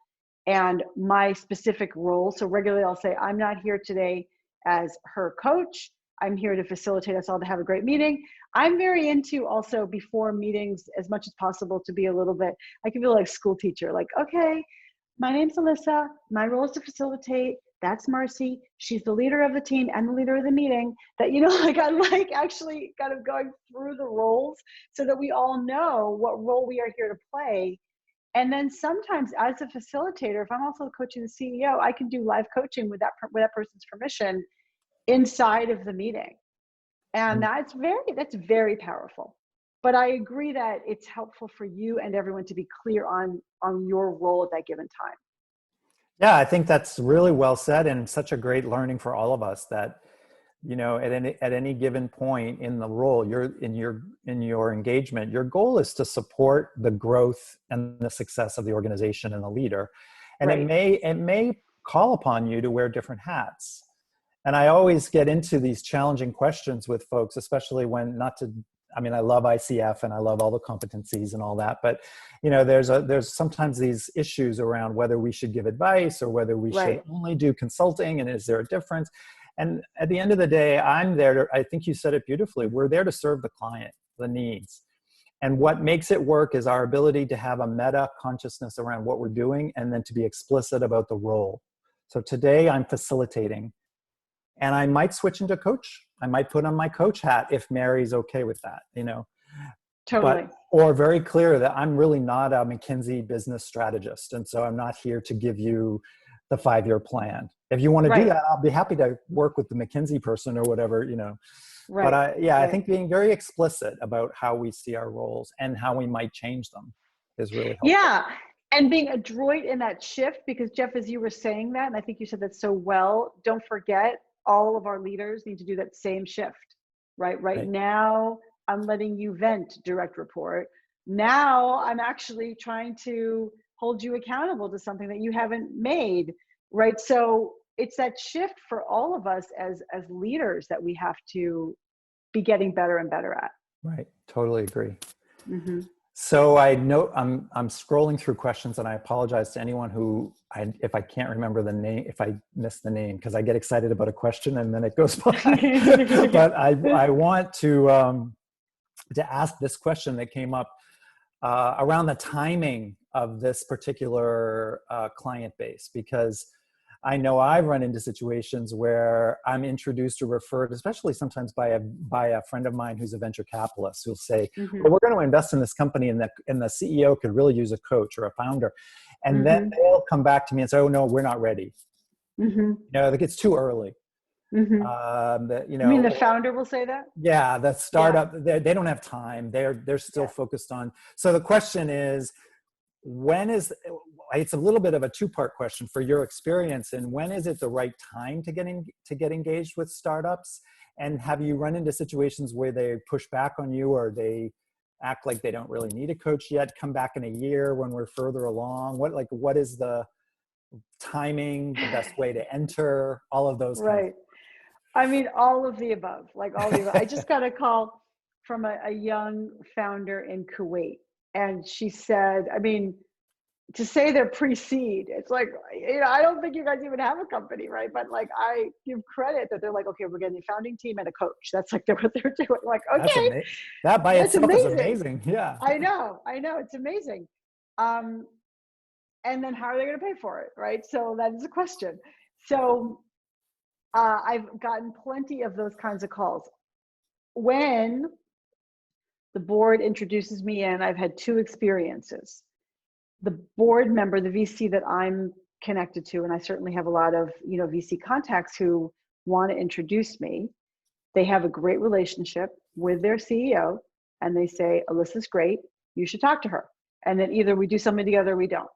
and my specific role. So regularly I'll say, I'm not here today as her coach. I'm here to facilitate us all to have a great meeting. I'm very into also before meetings as much as possible to be a little bit, I can feel like school teacher, like, okay, my name's Alisa. My role is to facilitate. That's Marcy. She's the leader of the team and the leader of the meeting. That, like I like actually kind of going through the roles so that we all know what role we are here to play. And then sometimes as a facilitator, if I'm also coaching the CEO, I can do live coaching with that person's permission inside of the meeting. And that's very powerful. But I agree that it's helpful for you and everyone to be clear on your role at that given time. Yeah, I think that's really well said, and such a great learning for all of us that, at any given point in the role, in your engagement, your goal is to support the growth and the success of the organization and the leader. And Right. it may call upon you to wear different hats. And I always get into these challenging questions with folks, especially when I love ICF and I love all the competencies and all that, but there's sometimes these issues around whether we should give advice or whether we should only do consulting, and is there a difference? And at the end of the day, I think you said it beautifully, we're there to serve the client, the needs. And what makes it work is our ability to have a meta consciousness around what we're doing and then to be explicit about the role. So today I'm facilitating. And I might switch into coach. I might put on my coach hat if Mary's okay with that, Totally. Or very clear that I'm really not a McKinsey business strategist. And so I'm not here to give you the 5-year plan. If you want to do that, I'll be happy to work with the McKinsey person or whatever, But I think being very explicit about how we see our roles and how we might change them is really helpful. Yeah. And being adroit in that shift, because Jeff, as you were saying that, and I think you said that so well, don't forget, all of our leaders need to do that same shift, right? Now, I'm letting you vent, direct report. Now, I'm actually trying to hold you accountable to something that you haven't made, right? So it's that shift for all of us as leaders that we have to be getting better and better at. Right. Totally agree. Mm-hmm. So I know I'm scrolling through questions, and I apologize to anyone if I can't remember the name, if I miss the name, because I get excited about a question and then it goes by. But I want to ask this question that came up around the timing of this particular client base, because I know I've run into situations where I'm introduced or referred, especially sometimes by a friend of mine who's a venture capitalist, who'll say, well, we're going to invest in this company and the CEO could really use a coach or a founder. And then they'll come back to me and say, oh, no, we're not ready. It's too early. You mean the founder will say that? Yeah, the startup, they don't have time. They're still focused on. So the question is, it's a little bit of a two-part question for your experience, and when is it the right time to get engaged with startups? And have you run into situations where they push back on you, or they act like they don't really need a coach yet, come back in a year when we're further along? What is the timing, the best way to enter, all of those kinds of. I mean, all of the above, I just got a call from a young founder in Kuwait. And she said, I mean, to say they're pre-seed, it's like, I don't think you guys even have a company, right? But I give credit that they're like, okay, we're getting a founding team and a coach. That's what they're doing. Okay. That by itself is amazing. Yeah. I know. It's amazing. And then how are they going to pay for it, right? So that is a question. So I've gotten plenty of those kinds of calls. When the board introduces me in, I've had 2 experiences. The board member, the VC that I'm connected to, and I certainly have a lot of VC contacts who want to introduce me. They have a great relationship with their CEO, and they say, Alisa's great, you should talk to her. And then either we do something together or we don't.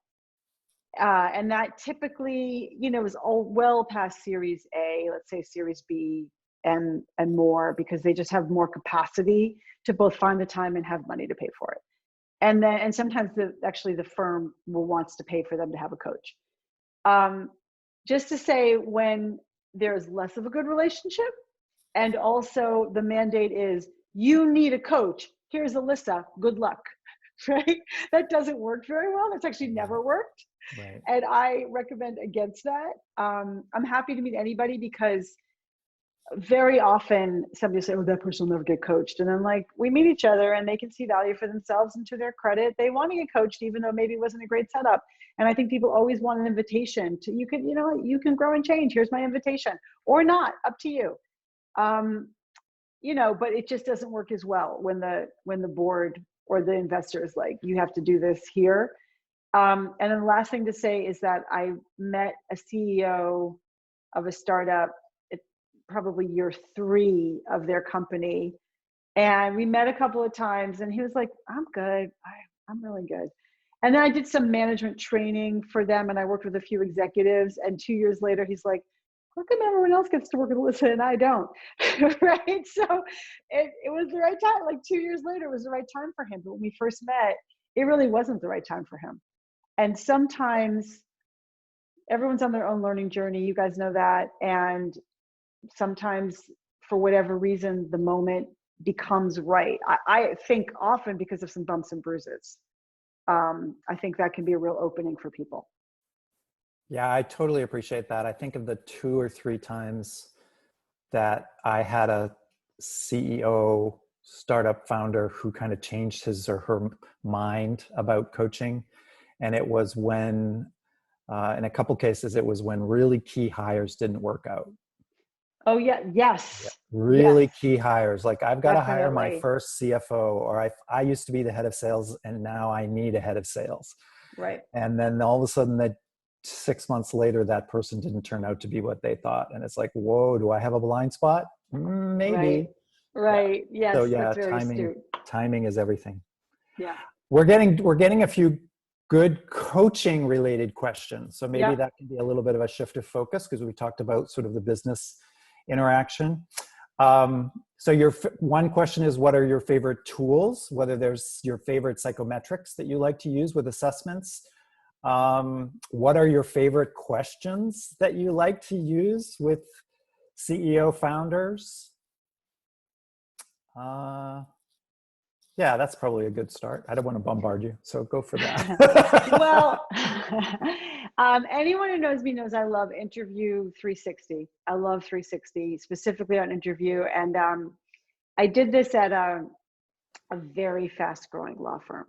And that typically, is all well past Series A, let's say Series B and more, because they just have more capacity to both find the time and have money to pay for it. And sometimes the firm wants to pay for them to have a coach. Just to say, when there's less of a good relationship, and also the mandate is, you need a coach, here's Alisa, good luck, right? That doesn't work very well. That's actually never worked. Right. And I recommend against that. I'm happy to meet anybody, because very often somebody will say, oh, that person will never get coached. And then we meet each other and they can see value for themselves, and to their credit, they want to get coached, even though maybe it wasn't a great setup. And I think people always want an invitation to, you can grow and change. Here's my invitation, or not, up to you. But it just doesn't work as well when the board or the investor is like, you have to do this here. And then the last thing to say is that I met a CEO of a startup probably year 3 of their company. And we met a couple of times and he was like, I'm good. I'm really good. And then I did some management training for them and I worked with a few executives. And 2 years later, he's like, how come everyone else gets to work with Alisa and I don't? Right? So it was the right time. Like 2 years later, it was the right time for him. But when we first met, it really wasn't the right time for him. And sometimes everyone's on their own learning journey. You guys know that. And sometimes for whatever reason, the moment becomes right. I think often because of some bumps and bruises. I think that can be a real opening for people. Yeah, I totally appreciate that. I think of the 2 or 3 times that I had a CEO startup founder who kind of changed his or her mind about coaching. And it was when, in a couple cases, it was when really key hires didn't work out. Oh yeah, yes. Yeah. Really Yes, key hires. Like I've got to hire my definitely. first CFO, or I used to be the head of sales and now I need a head of sales. Right. And then all of a sudden that 6 months later, that person didn't turn out to be what they thought. And it's like, whoa, do I have a blind spot? Right. Maybe. Yeah. Right. So Yes, yeah, that's very astute. timing is everything. Yeah. We're getting a few good coaching related questions. So maybe Yeah. that can be a little bit of a shift of focus because we talked about sort of the business interaction. So one question is, what are your favorite tools? Whether there's your favorite psychometrics that you like to use with assessments. What are your favorite questions that you like to use with CEO founders? Yeah, that's probably a good start. I don't want to bombard you, so go for that. Well, anyone who knows me knows I love Interview 360. I love 360, specifically on interview. And I did this at a very fast growing law firm.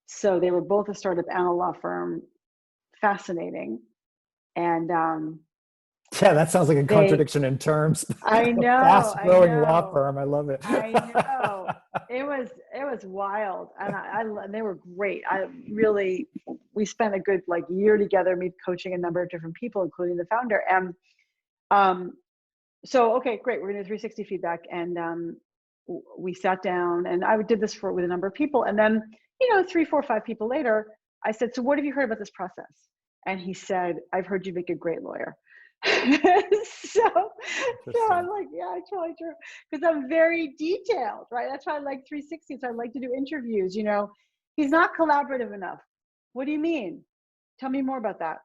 So they were both a startup and a law firm. Fascinating. And Yeah, that sounds like a they, contradiction in terms. I A know, I fast-growing law know. firm. I love it. I know. It was wild. And and they were great. We spent a good like year together, me coaching a number of different people, including the founder. And so, okay, great. We're gonna do 360 feedback. And we sat down and I did this with a number of people. And then, 3, 4, 5 people later, I said, so what have you heard about this process? And he said, I've heard you make a great lawyer. so I'm like, yeah, totally true. Because I'm very detailed, right? That's why I like 360. So I like to do interviews. He's not collaborative enough. What do you mean? Tell me more about that.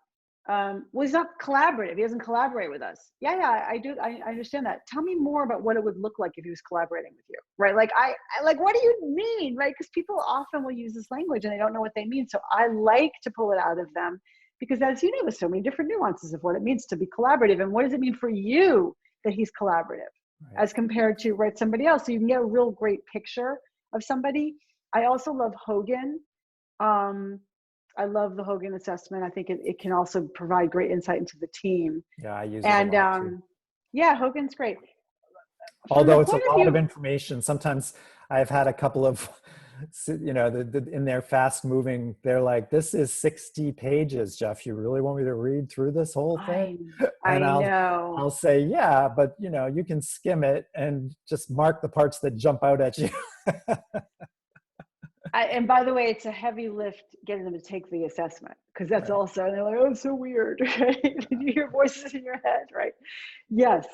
Well, he's not collaborative. He doesn't collaborate with us. Yeah, I do. I understand that. Tell me more about what it would look like if he was collaborating with you, right? Like I like, what do you mean, right? Because people often will use this language and they don't know what they mean. So I like to pull it out of them. Because as you know, there's so many different nuances of what it means to be collaborative and what does it mean for you that he's collaborative as compared to somebody else. So you can get a real great picture of somebody. I also love Hogan. I love the Hogan assessment. I think it can also provide great insight into the team. Yeah, I use it a lot too. Yeah, Hogan's great. From the Although it's a point of lot of view, information, sometimes I've had a couple of, in their fast moving, they're like, this is 60 pages, Jeff. You really want me to read through this whole thing? I And know. I'll say, yeah, but you can skim it and just mark the parts that jump out at you. And by the way, it's a heavy lift getting them to take the assessment because that's also, and they're like, oh, it's so weird, right? You hear voices in your head, right? Yes.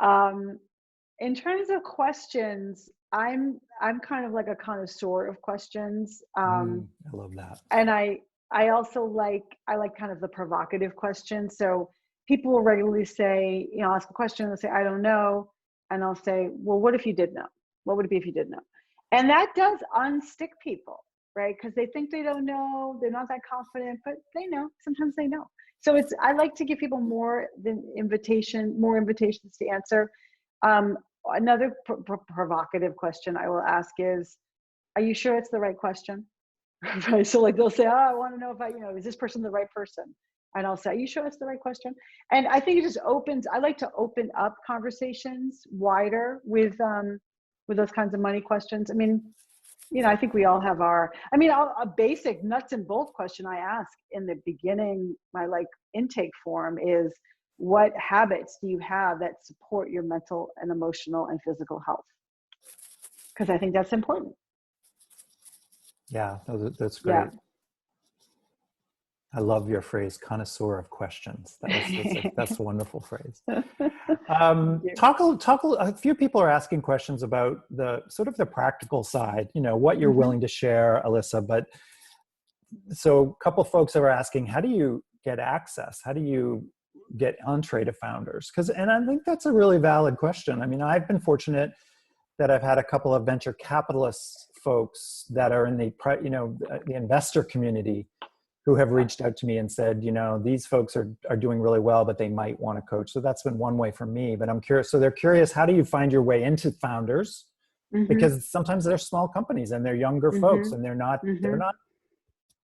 In terms of questions, I'm kind of like a connoisseur of questions. I love that. And I also like kind of the provocative questions. So people will regularly say, ask a question, they'll say, I don't know. And I'll say, well, what if you did know? What would it be if you did know? And that does unstick people, right? Because they think they don't know, they're not that confident, but they know, sometimes they know. So I like to give people more invitations to answer. Another provocative question I will ask is, are you sure it's the right question? Right. So like they'll say, oh, I want to know if is this person the right person? And I'll say, are you sure it's the right question? And I think it just I like to open up conversations wider with those kinds of money questions. I mean, I think we all have a basic nuts and bolts question I ask in the beginning, my intake form is, What habits do you have that support your mental and emotional and physical health? Because I think that's important. Yeah, that's Yeah. great. I love your phrase, connoisseur of questions. That's a wonderful phrase. Thank you. A few people are asking questions about the sort of the practical side, what you're willing to share, Alisa. But so a couple folks are asking, how do you get access? How do you get entree to founders? And I think that's a really valid question. I mean, I've been fortunate that I've had a couple of venture capitalist folks that are in the investor community who have reached out to me and said, these folks are doing really well, but they might want to coach. So that's been one way for me, but I'm curious. So they're curious, how do you find your way into founders? Because sometimes they're small companies and they're younger folks and they're not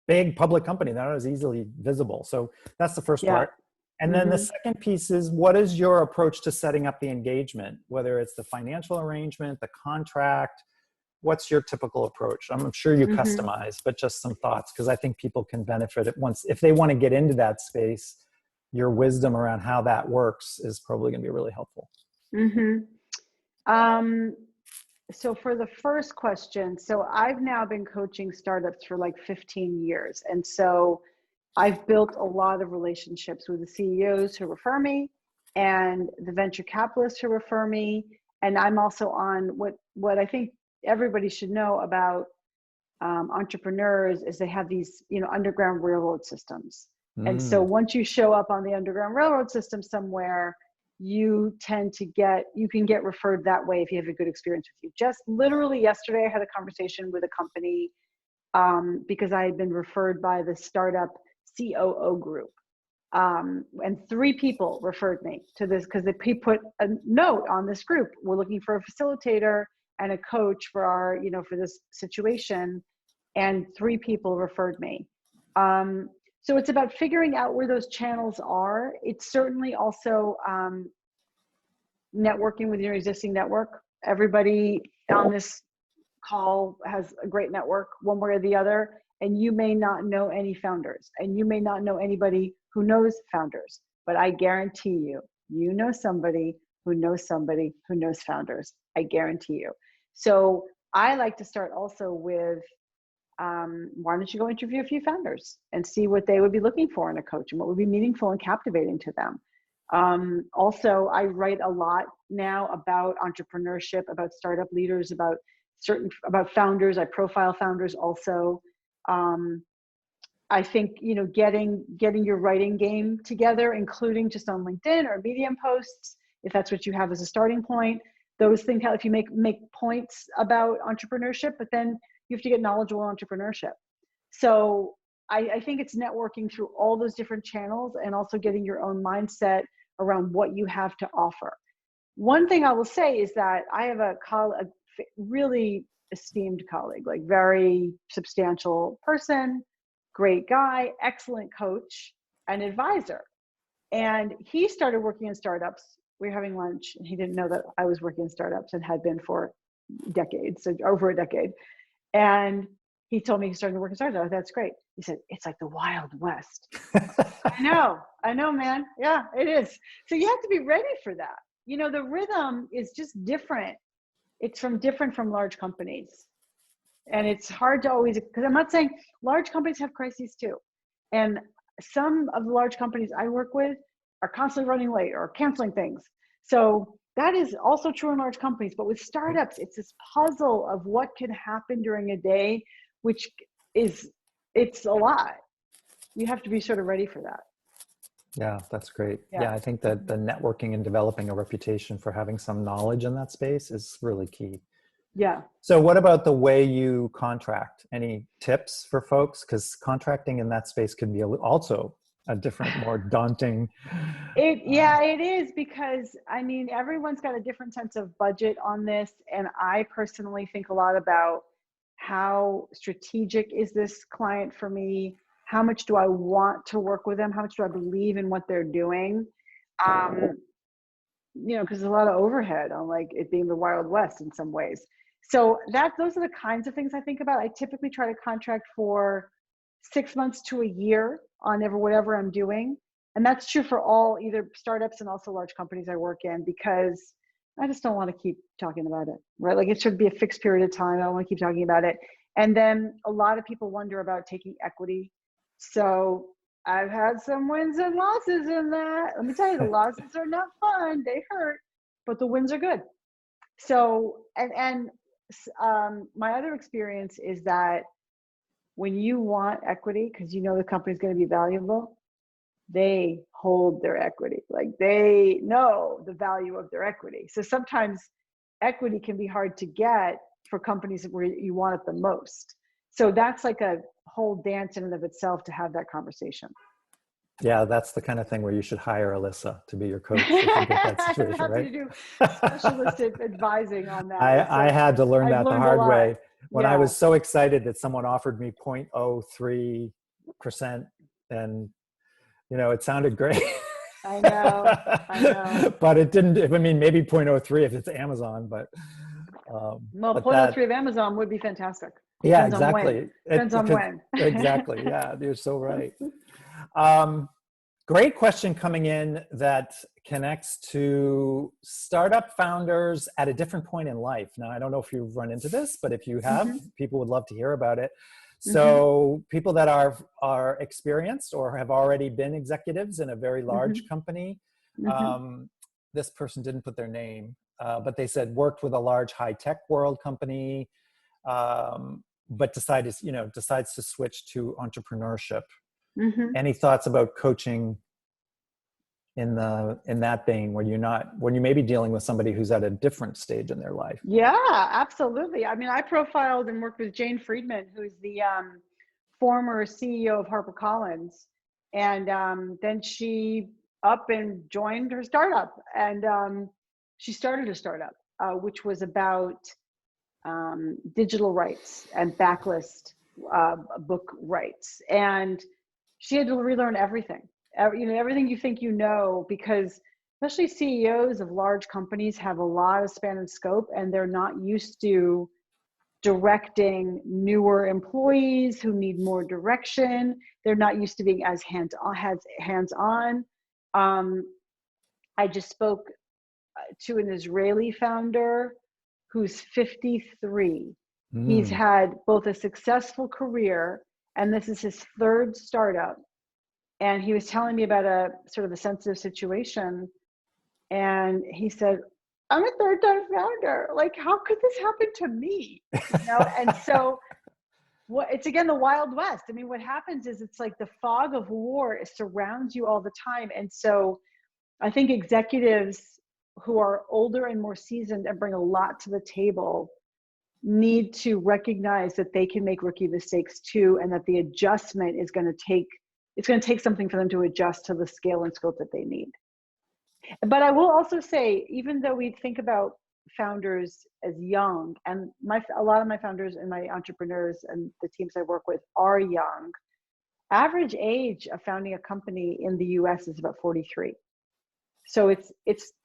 big public company. They're not as easily visible. So that's the first part. And then the second piece is, what is your approach to setting up the engagement? Whether it's the financial arrangement, the contract, what's your typical approach? I'm sure you customize, but just some thoughts, because I think people can benefit at once. If they want to get into that space, your wisdom around how that works is probably going to be really helpful. So for the first question, so I've now been coaching startups for like 15 years. And so I've built a lot of relationships with the CEOs who refer me and the venture capitalists who refer me. And I'm also on what I think everybody should know about entrepreneurs is they have these, underground railroad systems. And so once you show up on the underground railroad system somewhere, you can get referred that way if you have a good experience with you. Just literally yesterday, I had a conversation with a company because I had been referred by the startup COO group. And 3 people referred me to this because they put a note on this group. We're looking for a facilitator and a coach for our, for this situation. And 3 people referred me. So it's about figuring out where those channels are. It's certainly also networking with your existing network. Everybody on this call has a great network, one way or the other, and you may not know any founders, and you may not know anybody who knows founders, but I guarantee you know somebody who knows somebody who knows founders. I guarantee you. So I like to start also with, why don't you go interview a few founders and see what they would be looking for in a coach and what would be meaningful and captivating to them. Also, I write a lot now about entrepreneurship, about startup leaders, about founders. I profile founders also. I think, getting your writing game together, including just on LinkedIn or Medium posts, if that's what you have as a starting point. Those things help if you make points about entrepreneurship, but then you have to get knowledgeable in entrepreneurship. So I think it's networking through all those different channels and also getting your own mindset around what you have to offer. One thing I will say is that I have a really esteemed colleague, like very substantial person, great guy, excellent coach and advisor. And he started working in startups. We were having lunch and he didn't know that I was working in startups and had been for decades, so over a decade. And he told me he started working in startups. That's great. He said, it's like the Wild West. I know, man. Yeah, it is. So you have to be ready for that. The rhythm is just different. It's different from large companies. And it's hard to always, because I'm not saying large companies have crises too. And some of the large companies I work with are constantly running late or canceling things. So that is also true in large companies. But with startups, it's this puzzle of what can happen during a day, which it's a lot. You have to be sort of ready for that. Yeah, that's great. Yeah, I think that the networking and developing a reputation for having some knowledge in that space is really key. Yeah. So what about the way you contract? Any tips for folks? Because contracting in that space can be also a different, more daunting. It is, because everyone's got a different sense of budget on this. And I personally think a lot about how strategic is this client for me? How much do I want to work with them? How much do I believe in what they're doing? Because there's a lot of overhead on like it being the Wild West in some ways. So those are the kinds of things I think about. I typically try to contract for 6 months to a year on whatever I'm doing. And that's true for all either startups and also large companies I work in, because I just don't want to keep talking about it, right? Like it should be a fixed period of time. I don't want to keep talking about it. And then a lot of people wonder about taking equity. So I've had some wins and losses in that. Let me tell you, the losses are not fun. They hurt, but the wins are good. So, my other experience is that when you want equity, because you know the company's going to be valuable, they hold their equity. Like they know the value of their equity. So sometimes equity can be hard to get for companies where you want it the most. So that's like a whole dance in and of itself to have that conversation. Yeah, that's the kind of thing where you should hire Alisa to be your coach if you get that situation, Happy right? to do specialist advising on that. I had to learn I've that the learned a hard lot. way when I Yeah. was so excited that someone offered me 0.03%, and it sounded great. I know. But it didn't. I mean, maybe 0.03 if it's Amazon, but Well, but 0.03 of Amazon would be fantastic. yeah, Depends on when. exactly. Depends on when. Exactly. Yeah, you're so right. Great question coming in that connects to startup founders at a different point in life. Now, I don't know if you've run into this, but if you have, people would love to hear about it. So people that are experienced or have already been executives in a very large company, this person didn't put their name, but they said worked with a large high-tech world company, but decides to switch to entrepreneurship. Any thoughts about coaching in that vein when you may be dealing with somebody who's at a different stage in their life? Yeah, absolutely. I mean, I profiled and worked with Jane Friedman, who's the former CEO of HarperCollins, and then she up and joined her startup, and she started a startup which was about digital rights and backlist book rights, and she had to relearn everything. Everything you think you know, because especially CEOs of large companies have a lot of span and scope, and they're not used to directing newer employees who need more direction. They're not used to being as hands-on. I just spoke to an Israeli founder who's 53. He's had both a successful career, and this is his third startup. And he was telling me about a sort of a sensitive situation. And he said, I'm a third-time founder. Like, how could this happen to me? And so it's again the Wild West. I mean, what happens is it's like the fog of war, it surrounds you all the time. And so I think executives who are older and more seasoned and bring a lot to the table need to recognize that they can make rookie mistakes too, and that the adjustment is going to take something for them to adjust to the scale and scope that they need. But I will also say, even though we think about founders as young, and a lot of my founders and my entrepreneurs and the teams I work with are young, average age of founding a company in the US is about 43. So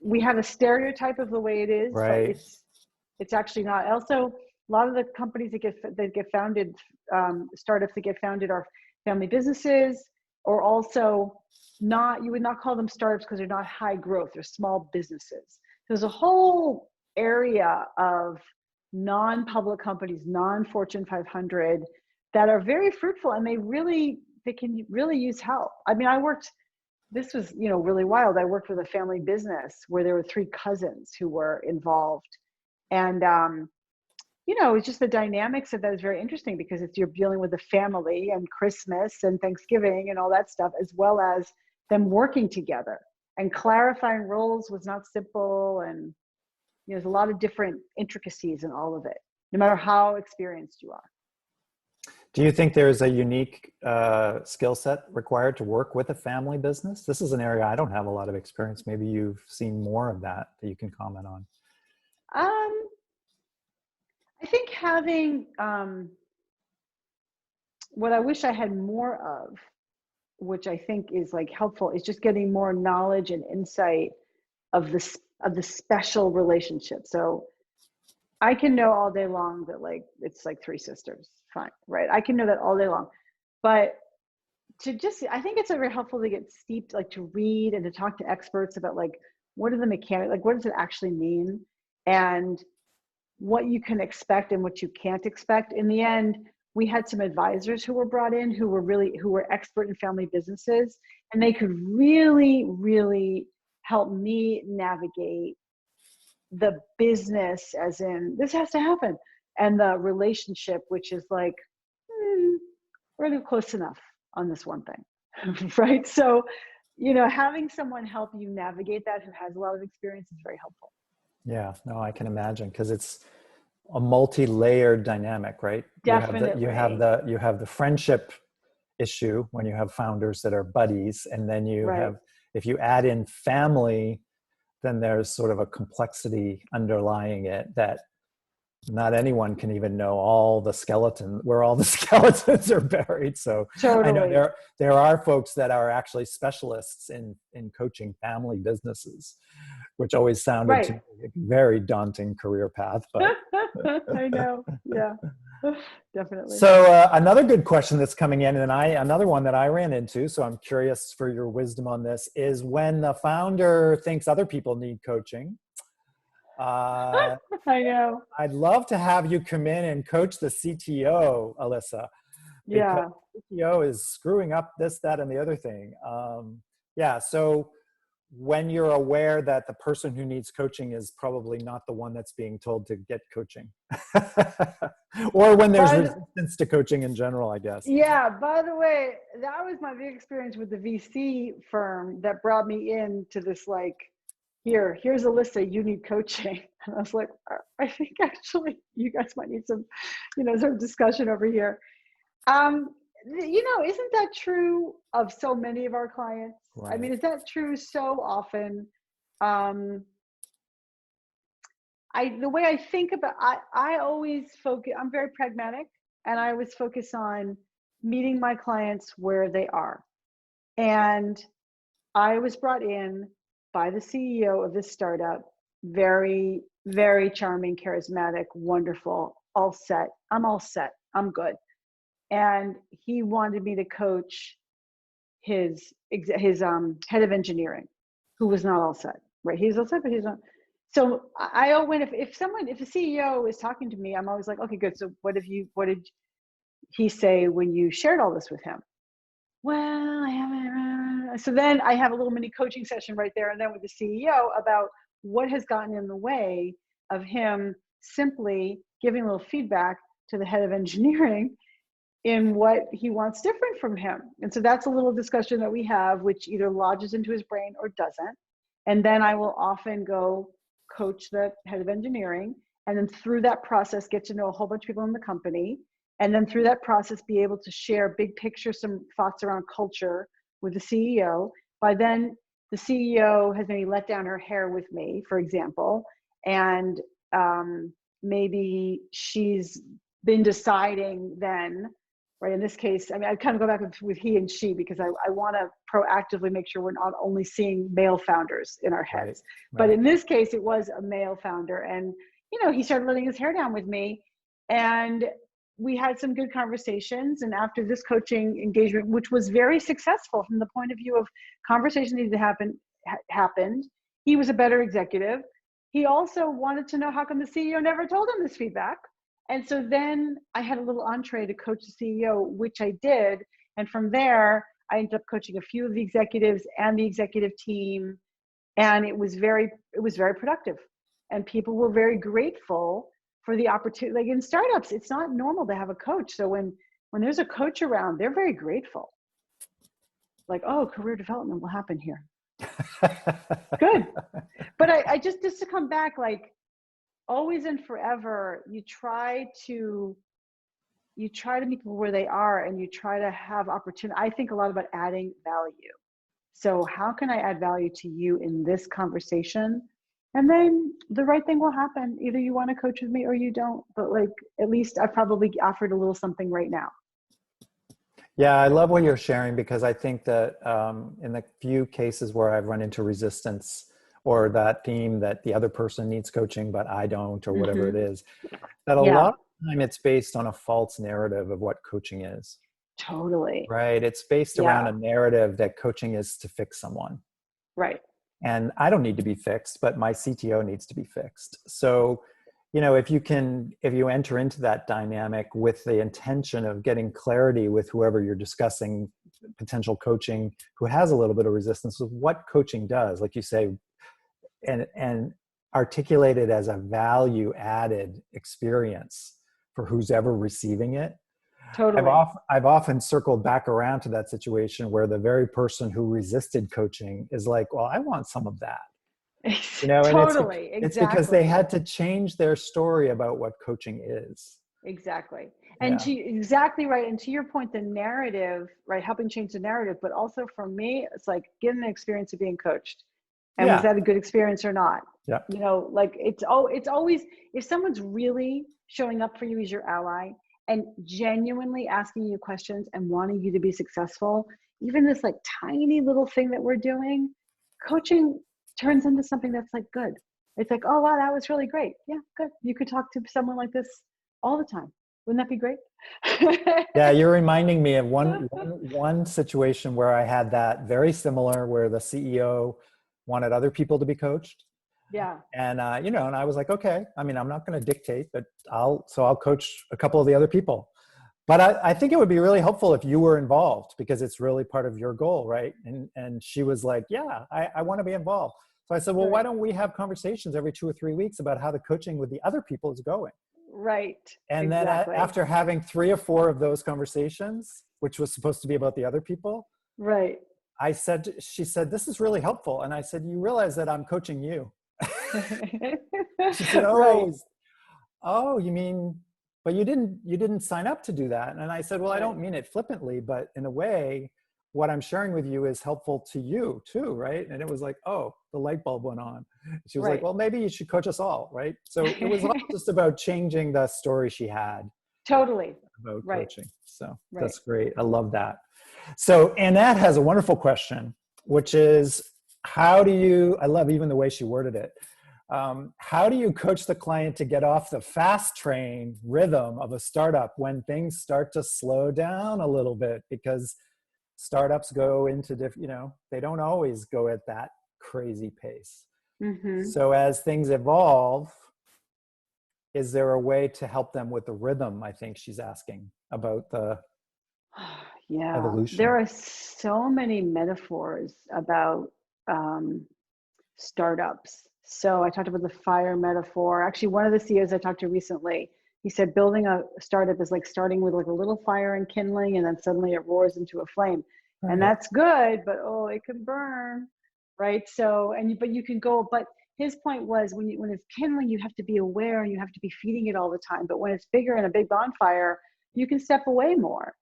we have a stereotype of the way it is, right. But it's actually not. Also, a lot of the companies that get founded, startups that get founded, are family businesses, or also you would not call them startups because they're not high growth, they're small businesses. There's a whole area of non-public companies, non-Fortune 500, that are very fruitful, and they can really use help. I mean, this was really wild. I worked with a family business where there were 3 cousins who were involved, and it's just the dynamics of that is very interesting, because you're dealing with the family and Christmas and Thanksgiving and all that stuff, as well as them working together, and clarifying roles was not simple. And there's a lot of different intricacies in all of it, no matter how experienced you are. Do you think there's a unique skill set required to work with a family business? This is an area I don't have a lot of experience. Maybe you've seen more of that you can comment on. I think having what I wish I had more of, which I think is like helpful, is just getting more knowledge and insight of the special relationship. So I can know all day long that it's like 3 sisters, fine, right? I can know that all day long, but I think it's very helpful to get steeped, like to read and to talk to experts about like, what are the mechanics, like what does it actually mean? And what you can expect and what you can't expect. In the end, we had some advisors who were brought in who were expert in family businesses, and they could really, really help me navigate the business, as in this has to happen, and the relationship, which is like, we're close enough on this one thing. Right? So, having someone help you navigate that who has a lot of experience is very helpful. Yeah, no, I can imagine, because it's a multi-layered dynamic, right? Definitely. You have the friendship issue when you have founders that are buddies, and then you Right. have, if you add in family, then there's sort of a complexity underlying it that not anyone can even know where all the skeletons are buried. So Totally. I know there are folks that are actually specialists in coaching family businesses, which always sounded to me a very daunting career path. But I know. Yeah, definitely. So another good question that's coming in, and another one that I ran into, so I'm curious for your wisdom on this, is when the founder thinks other people need coaching. I know. I'd love to have you come in and coach the CTO, Alisa, because the CTO is screwing up this, that, and the other thing. So when you're aware that the person who needs coaching is probably not the one that's being told to get coaching. Or when there's resistance to coaching in general, I guess. Yeah, by the way, that was my big experience with the VC firm that brought me into this, like, here's Alisa, you need coaching. And I was like, I think actually you guys might need some, sort of discussion over here. Isn't that true of so many of our clients? Right. I mean, is that true so often? The way I think about, I always focus, I'm very pragmatic, and I always focus on meeting my clients where they are. And I was brought in by the CEO of this startup, very, very charming, charismatic, wonderful, all set. I'm all set. I'm good. And he wanted me to coach his head of engineering, who was not all set, right? He's all set, but he's not. So if the CEO is talking to me, I'm always like, okay, good. So what did he say when you shared all this with him? Well, I haven't. So then I have a little mini coaching session right there and then with the CEO about what has gotten in the way of him simply giving a little feedback to the head of engineering in what he wants different from him. And so that's a little discussion that we have, which either lodges into his brain or doesn't. And then I will often go coach the head of engineering, and then through that process get to know a whole bunch of people in the company, and then through that process be able to share big picture, some thoughts around culture with the CEO. By then the CEO has maybe let down her hair with me, for example, and maybe she's been deciding then, right, in this case, I mean, I kind of go back with he and she, because I want to proactively make sure we're not only seeing male founders in our heads. Right. But in this case, it was a male founder. And, he started letting his hair down with me. And we had some good conversations. And after this coaching engagement, which was very successful from the point of view of conversations needed to happened, he was a better executive. He also wanted to know how come the CEO never told him this feedback. And so then I had a little entree to coach the CEO, which I did. And from there, I ended up coaching a few of the executives and the executive team. And it was very productive. And people were very grateful for the opportunity. Like in startups, it's not normal to have a coach. So when there's a coach around, they're very grateful. Like, oh, career development will happen here. Good. But I just to come back, like, always and forever, you try to meet people where they are, and you try to have opportunity. I think a lot about adding value. So how can I add value to you in this conversation? And then the right thing will happen. Either you want to coach with me or you don't, but like, at least I probably offered a little something right now. Yeah, I love what you're sharing, because I think that in the few cases where I've run into resistance, or that theme that the other person needs coaching, but I don't, or whatever it is, that a lot of the time it's based on a false narrative of what coaching is. Totally. right? It's based around Yeah. a narrative that coaching is to fix someone. Right. And I don't need to be fixed, but my CTO needs to be fixed. So, if you enter into that dynamic with the intention of getting clarity with whoever you're discussing potential coaching, who has a little bit of resistance with what coaching does, like you say, and articulate it as a value added experience for who's ever receiving it. Totally. I've often circled back around to that situation where the very person who resisted coaching is like, well, I want some of that. And Totally. it's because they Exactly. had to change their story about what coaching is. Exactly. And Yeah. to exactly right. And to your point, the narrative, right? Helping change the narrative, but also for me, it's like getting the experience of being coached. And was Yeah. that a good experience or not? Yeah. Like it's always, if someone's really showing up for you as your ally and genuinely asking you questions and wanting you to be successful, even this like tiny little thing that we're doing, coaching turns into something that's like good. It's like, oh wow, that was really great. Yeah, good. You could talk to someone like this all the time. Wouldn't that be great? Yeah. You're reminding me of one situation where I had that very similar, where the CEO wanted other people to be coached. Yeah. And, and I was like, okay, I mean, I'm not going to dictate, but I'll coach a couple of the other people. But I think it would be really helpful if you were involved, because it's really part of your goal, right? And she was like, yeah, I want to be involved. So I said, well, why Right. don't we have conversations every 2 or 3 weeks about how the coaching with the other people is going? Right. And then Exactly. after having 3 or 4 of those conversations, which was supposed to be about the other people, Right. she said, this is really helpful. And I said, you realize that I'm coaching you. She said, Right. oh, you mean, but you didn't sign up to do that. And I said, well, I Right. don't mean it flippantly, but in a way, what I'm sharing with you is helpful to you too, right? And it was like, oh, the light bulb went on. She was like, Right. well, maybe you should coach us all, right? So it was all just about changing the story she had Totally. about Right. coaching. So Right. that's great. I love that. So Annette has a wonderful question, which is, I love even the way she worded it. How do you coach the client to get off the fast train rhythm of a startup when things start to slow down a little bit? Because startups go into they don't always go at that crazy pace. Mm-hmm. So as things evolve, is there a way to help them with the rhythm? I think she's asking about the Yeah. There evolution. are so many metaphors about startups. So I talked about the fire metaphor. Actually, one of the CEOs I talked to recently, he said building a startup is like starting with like a little fire and kindling, and then suddenly it roars into a flame. And Right. that's good, but oh, it can burn, right? So, but you can go, but his point was when it's kindling, you have to be aware and you have to be feeding it all the time. But when it's bigger and a big bonfire, you can step away more.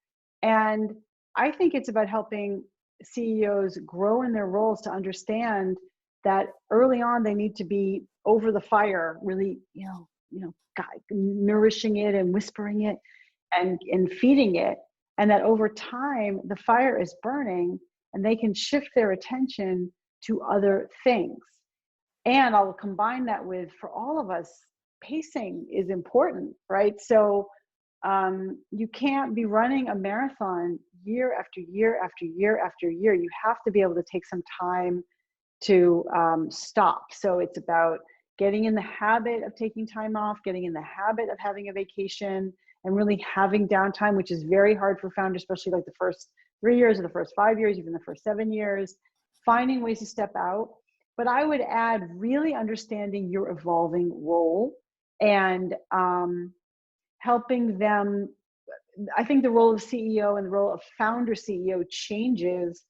And I think it's about helping CEOs grow in their roles to understand that early on they need to be over the fire, really, nourishing it and whispering it and feeding it, and that over time the fire is burning and they can shift their attention to other things. And I'll combine that with, for all of us, pacing is important, right? So you can't be running a marathon year after year after year after year. You have to be able to take some time to stop. So it's about getting in the habit of taking time off, getting in the habit of having a vacation, and really having downtime, which is very hard for founders, especially like the first 3 years or the first 5 years, even the first 7 years, finding ways to step out. But I would add really understanding your evolving role and helping them. I think the role of CEO and the role of founder CEO changes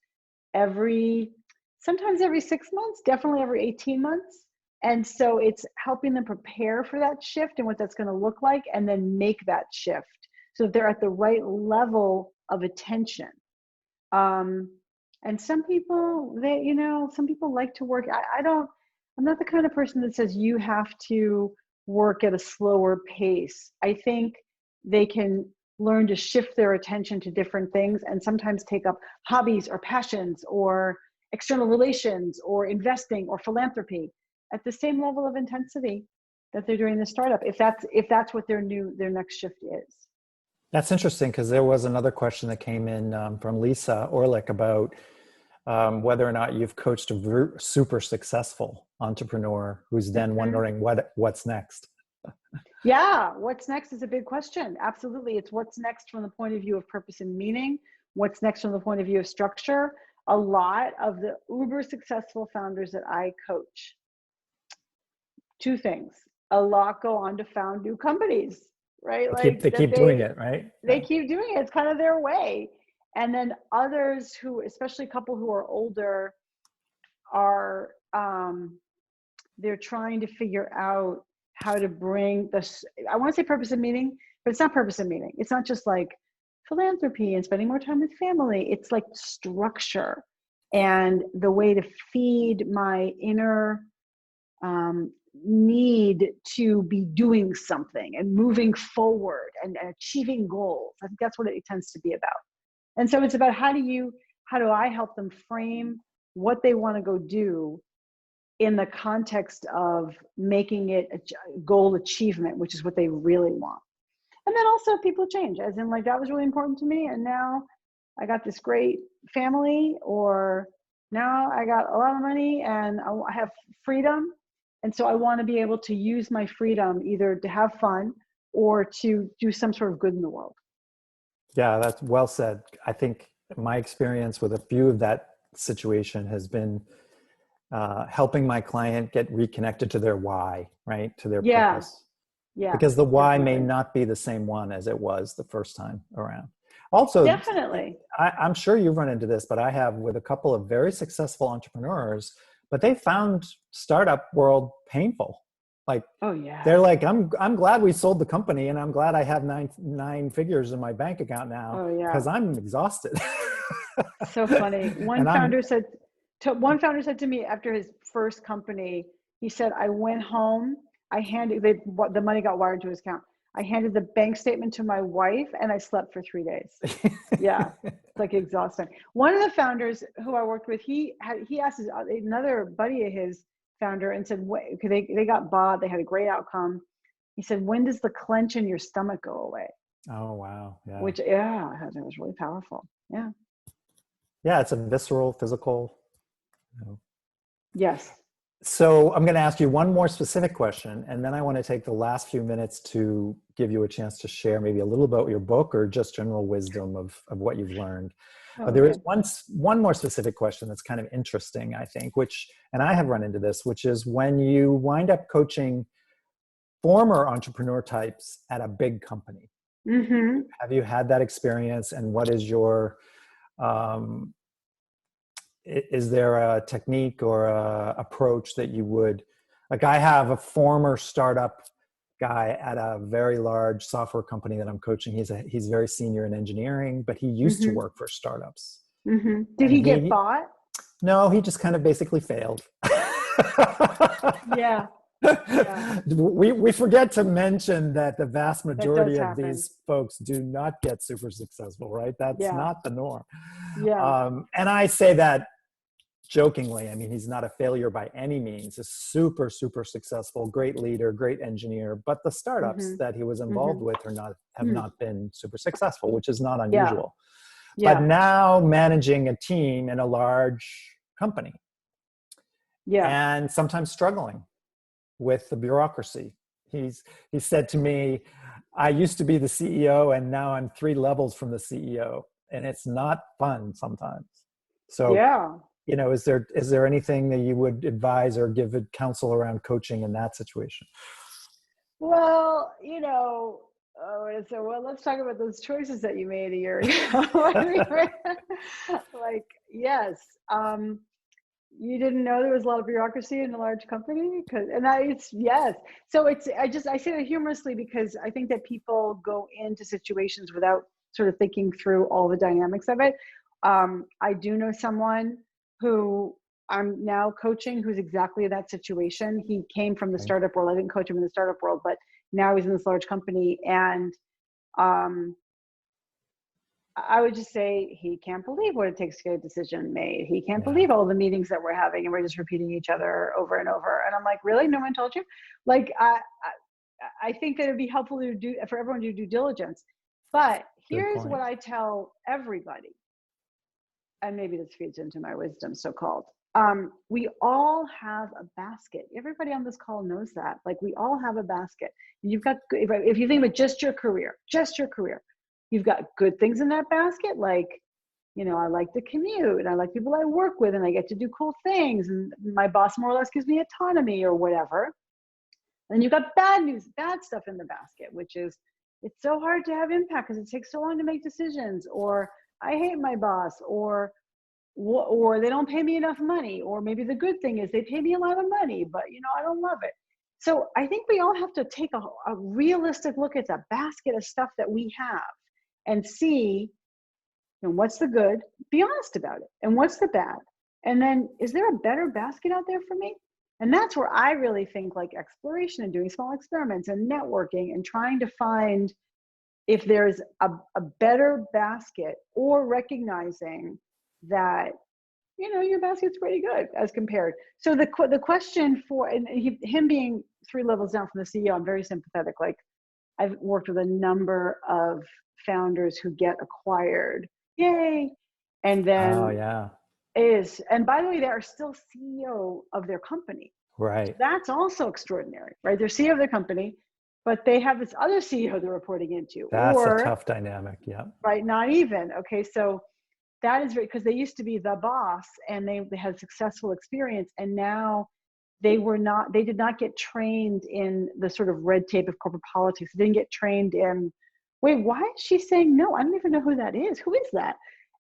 sometimes every 6 months, definitely every 18 months. And so it's helping them prepare for that shift and what that's going to look like, and then make that shift so that they're at the right level of attention. And some people, some people like to work. I'm not the kind of person that says you have to work at a slower pace. I think they can learn to shift their attention to different things and sometimes take up hobbies or passions or external relations or investing or philanthropy at the same level of intensity that they're doing the startup, if that's what their next shift is. That's interesting because there was another question that came in from Lisa Orlick about whether or not you've coached a super successful entrepreneur who's then wondering what's next. Yeah, what's next is a big question. Absolutely. It's what's next from the point of view of purpose and meaning, what's next from the point of view of structure. A lot of the uber successful founders that I coach, two things. A lot go on to found new companies, right? They keep doing it, right? They keep doing it. It's kind of their way. And then others who, especially a couple who are older, are they're trying to figure out how to bring this, I want to say purpose and meaning, but it's not purpose and meaning. It's not just like philanthropy and spending more time with family. It's like structure and the way to feed my inner need to be doing something and moving forward and achieving goals. I think that's what it tends to be about. And so it's about how do I help them frame what they want to go do in the context of making it a goal achievement, which is what they really want. And then also people change, as in like, that was really important to me. And now I got this great family, or now I got a lot of money and I have freedom. And so I want to be able to use my freedom either to have fun or to do some sort of good in the world. Yeah, that's well said. I think my experience with a few of that situation has been helping my client get reconnected to their why, right? To their purpose. Yeah. Because the why definitely. may not be the same one as it was the first time around. Also, definitely. I'm sure you've run into this, but I have with a couple of very successful entrepreneurs, but they found startup world painful. Like, oh yeah, they're like, I'm glad we sold the company and I'm glad I have nine figures in my bank account now. Oh yeah, because I'm exhausted. So funny. One founder said to me after his first company, he said, I went home, the money got wired to his account. I handed the bank statement to my wife and I slept for 3 days. Yeah, it's like exhausting. One of the founders who I worked with, he asked another buddy of his founder and said, because they got bought, they had a great outcome. He said, when does the clench in your stomach go away? Oh, wow. Yeah. Which, yeah, it was really powerful. Yeah. Yeah, it's a visceral, physical. Yes. So I'm going to ask you one more specific question, and then I want to take the last few minutes to give you a chance to share maybe a little about your book or just general wisdom of what you've learned. But there is one more specific question that's kind of interesting, I think, and I have run into this, which is when you wind up coaching former entrepreneur types at a big company. Mm-hmm. Have you had that experience, and what is your is there a technique or a approach that you would, like, I have a former startup guy at a very large software company that I'm coaching. He's very senior in engineering, but he used to work for startups. Mm-hmm. Did he get bought? No, he just kind of basically failed. Yeah. We forget to mention that the vast majority of happen. these folks do not get super successful, right? That's not the norm. Yeah. And I say that jokingly. I mean, he's not a failure by any means. A super, super successful, great leader, great engineer. But the startups that he was involved with have not been super successful, which is not unusual. Yeah. But now managing a team in a large company, and sometimes struggling with the bureaucracy. He said to me, I used to be the CEO and now I'm 3 levels from the CEO, and it's not fun sometimes. So, is there anything that you would advise or give counsel around coaching in that situation? Well, let's talk about those choices that you made a year ago. Like, yes. You didn't know there was a lot of bureaucracy in a large company? Yes. So I say that humorously because I think that people go into situations without sort of thinking through all the dynamics of it. I do know someone who I'm now coaching who's exactly in that situation. He came from the startup world. I didn't coach him in the startup world, but now he's in this large company. And I would just say he can't believe what it takes to get a decision made. He can't believe all the meetings that we're having and we're just repeating each other over and over. And I'm like, really? No one told you? Like, I think that it'd be helpful for everyone to do due diligence. But Good here's point. what I tell everybody, and maybe this feeds into my wisdom, so-called. We all have a basket. Everybody on this call knows that. Like, we all have a basket. You've got, if you think about just your career, you've got good things in that basket. Like, you know, I like to commute, and I like people I work with, and I get to do cool things, and my boss more or less gives me autonomy or whatever. And you've got bad stuff in the basket, which is, it's so hard to have impact because it takes so long to make decisions, or I hate my boss, or they don't pay me enough money, or maybe the good thing is they pay me a lot of money, but you know, I don't love it. So I think we all have to take a realistic look at the basket of stuff that we have and see, you know, what's the good, be honest about it, and what's the bad. And then, is there a better basket out there for me? And that's where I really think, like, exploration and doing small experiments and networking and trying to find if there's a better basket, or recognizing that, you know, your basket's pretty good as compared. So the question for, and him being 3 levels down from the CEO, I'm very sympathetic. Like, I've worked with a number of founders who get acquired, yay, and Oh, then yeah. and by the way, they are still CEO of their company. Right. That's also extraordinary, right? They're CEO of their company, but they have this other CEO they're reporting into. That's a Or, tough dynamic. Yeah. right, not even. Okay, so that is very, because they used to be the boss, and they had successful experience, and now they did not get trained in the sort of red tape of corporate politics. They didn't get trained in, wait, why is she saying no? I don't even know who that is. Who is that?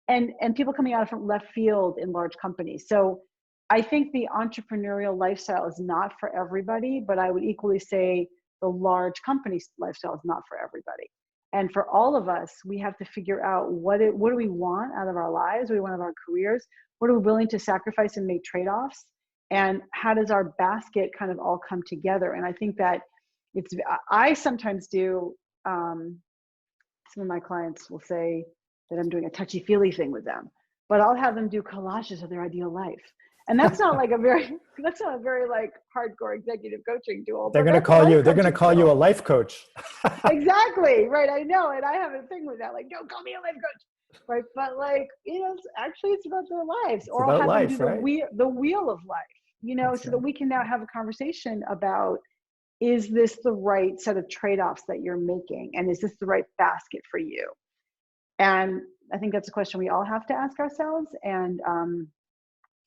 And people coming out from left field in large companies. So I think the entrepreneurial lifestyle is not for everybody, but I would equally say the large company lifestyle is not for everybody. And for all of us, we have to figure out what do we want out of our lives? What do we want out of our careers? What are we willing to sacrifice and make trade-offs? And how does our basket kind of all come together? And I think that I sometimes do, some of my clients will say that I'm doing a touchy-feely thing with them, but I'll have them do collages of their ideal life. And that's not like that's not a very like hardcore executive coaching tool. They're But going to that's a call life you, they're going to coaching call you a tool. life coach. Exactly, right, I know, and I have a thing with that, like, don't call me a life coach, right? But like, you know, actually it's about their lives. It's Or I'll about have them do life, right? the wheel of life, you know, That's so that right. we can now have a conversation about, is this the right set of trade-offs that you're making, and is this the right basket for you? And I think that's a question we all have to ask ourselves, and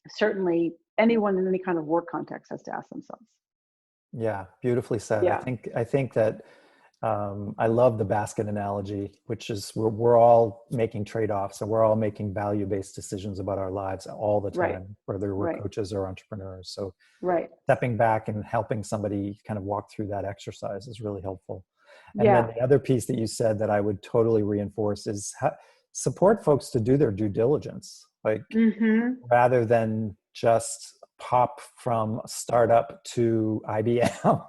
certainly anyone in any kind of work context has to ask themselves. Yeah, beautifully said. Yeah. I think that I love the basket analogy, which is we're all making trade-offs, and we're all making value-based decisions about our lives all the Right. time, whether we're Right. coaches or entrepreneurs. So Right. stepping back and helping somebody kind of walk through that exercise is really helpful. And then Yeah. the other piece that you said that I would totally reinforce is support folks to do their due diligence, like rather than just pop from startup to IBM.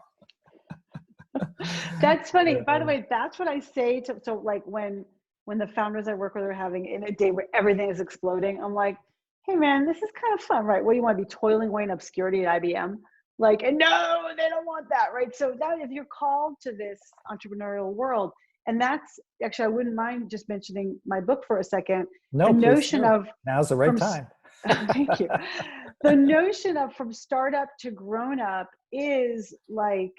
That's funny. By the way, that's what I say to, so like when the founders I work with are having in a day where everything is exploding, I'm like, hey man, this is kind of fun, right? What do you want to be toiling away in obscurity at IBM? Like, and no, they don't want that, right? So that if you're called to this entrepreneurial world, and that's actually, I wouldn't mind just mentioning my book for a second. No, The please notion do. of Now's the right time. thank you. The notion of from startup to grown up is like,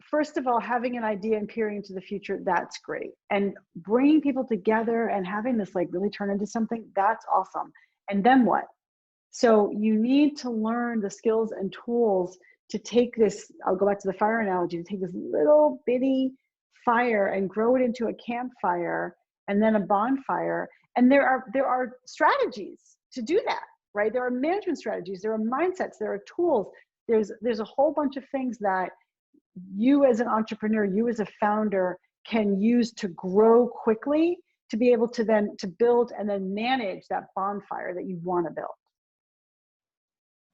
first of all, having an idea and peering into the future, that's great. And bringing people together and having this like really turn into something, that's awesome. And then what? So you need to learn the skills and tools to take this, I'll go back to the fire analogy, to take this little bitty fire and grow it into a campfire and then a bonfire. And there are strategies to do that, right? There are management strategies, there are mindsets, there are tools. There's a whole bunch of things that you as an entrepreneur, you as a founder can use to grow quickly, to be able to then to build and then manage that bonfire that you want to build.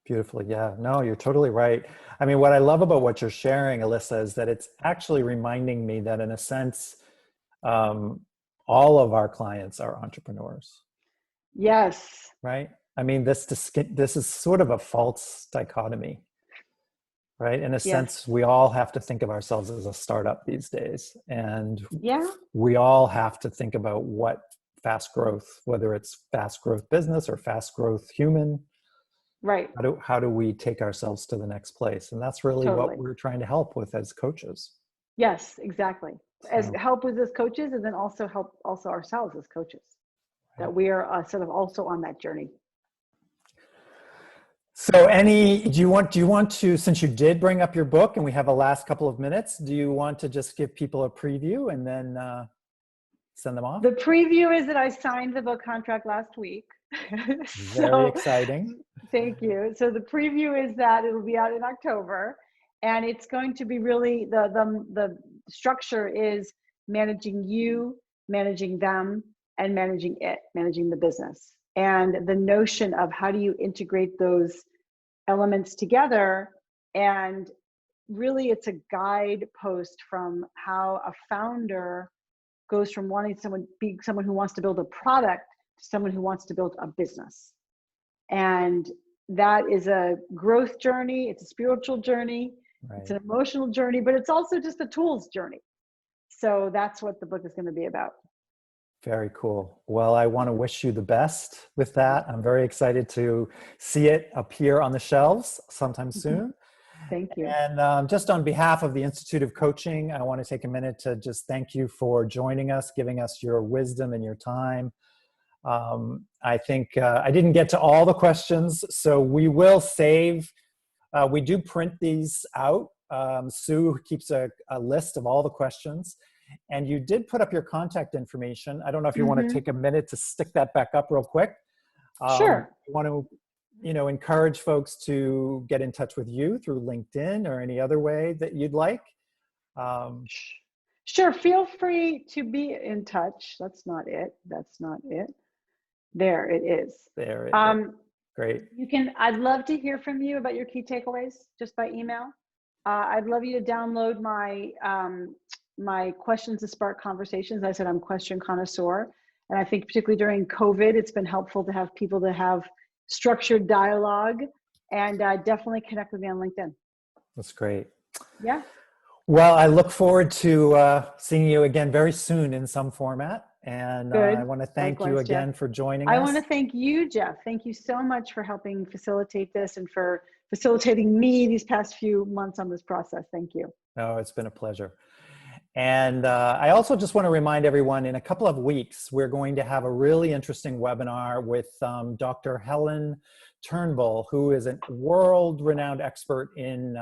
Beautifully. Yeah, no, you're totally right. I mean, what I love about what you're sharing, Alisa, is that it's actually reminding me that in a sense, all of our clients are entrepreneurs. Yes. Right. I mean, this is sort of a false dichotomy. right? In a Yes. sense, we all have to think of ourselves as a startup these days. And Yeah. we all have to think about what fast growth, whether it's fast growth business or fast growth human, Right. how do we take ourselves to the next place? And that's really what Totally. we're trying to help with as coaches. Yes, exactly. As So, help with as coaches, and then also help also ourselves as coaches, right. that we are sort of also on that journey. So do you want to, since you did bring up your book and we have a last couple of minutes, do you want to just give people a preview and then send them off? The preview is that I signed the book contract last week. Very So exciting. thank you. So the preview is that it'll be out in October, and it's going to be really the structure is managing you, managing them, and managing it, managing the business. And the notion of how do you integrate those elements together, and really it's a guidepost from how a founder goes from wanting being someone who wants to build a product to someone who wants to build a business. And that is a growth journey, it's a spiritual journey, Right. it's an emotional journey, but it's also just a tools journey. So that's what the book is going to be about. Very cool. Well, I want to wish you the best with that. I'm very excited to see it appear on the shelves sometime soon. Thank you. And just on behalf of the Institute of Coaching, I want to take a minute to just thank you for joining us, giving us your wisdom and your time. I think I didn't get to all the questions, so we will save. We do print these out. Sue keeps a list of all the questions. And you did put up your contact information. I don't know if you want to take a minute to stick that back up real quick. Sure. You want to, encourage folks to get in touch with you through LinkedIn or any other way that you'd like. Sure. Feel free to be in touch. That's not it. That's not it. There it is. There it is. Great. I'd love to hear from you about your key takeaways just by email. I'd love you to download my questions to spark conversations. I said I'm question connoisseur. And I think particularly during COVID, it's been helpful to have people to have structured dialogue, and definitely connect with me on LinkedIn. That's great. Yeah. Well, I look forward to seeing you again very soon in some format. And I want to thank you again for joining us. I want to thank you, Jeff. Thank you so much for helping facilitate this and for facilitating me these past few months on this process. Thank you. Oh, it's been a pleasure. And I also just want to remind everyone, in a couple of weeks, we're going to have a really interesting webinar with Dr. Helen Turnbull, who is a world-renowned expert in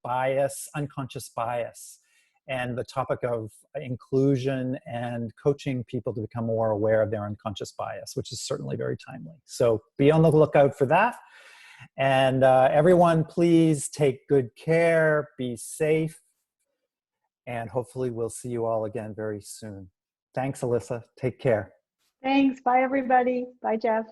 bias, unconscious bias, and the topic of inclusion and coaching people to become more aware of their unconscious bias, which is certainly very timely. So be on the lookout for that. And everyone, please take good care, be safe, and hopefully we'll see you all again very soon. Thanks, Alisa. Take care. Thanks. Bye, everybody. Bye, Jeff.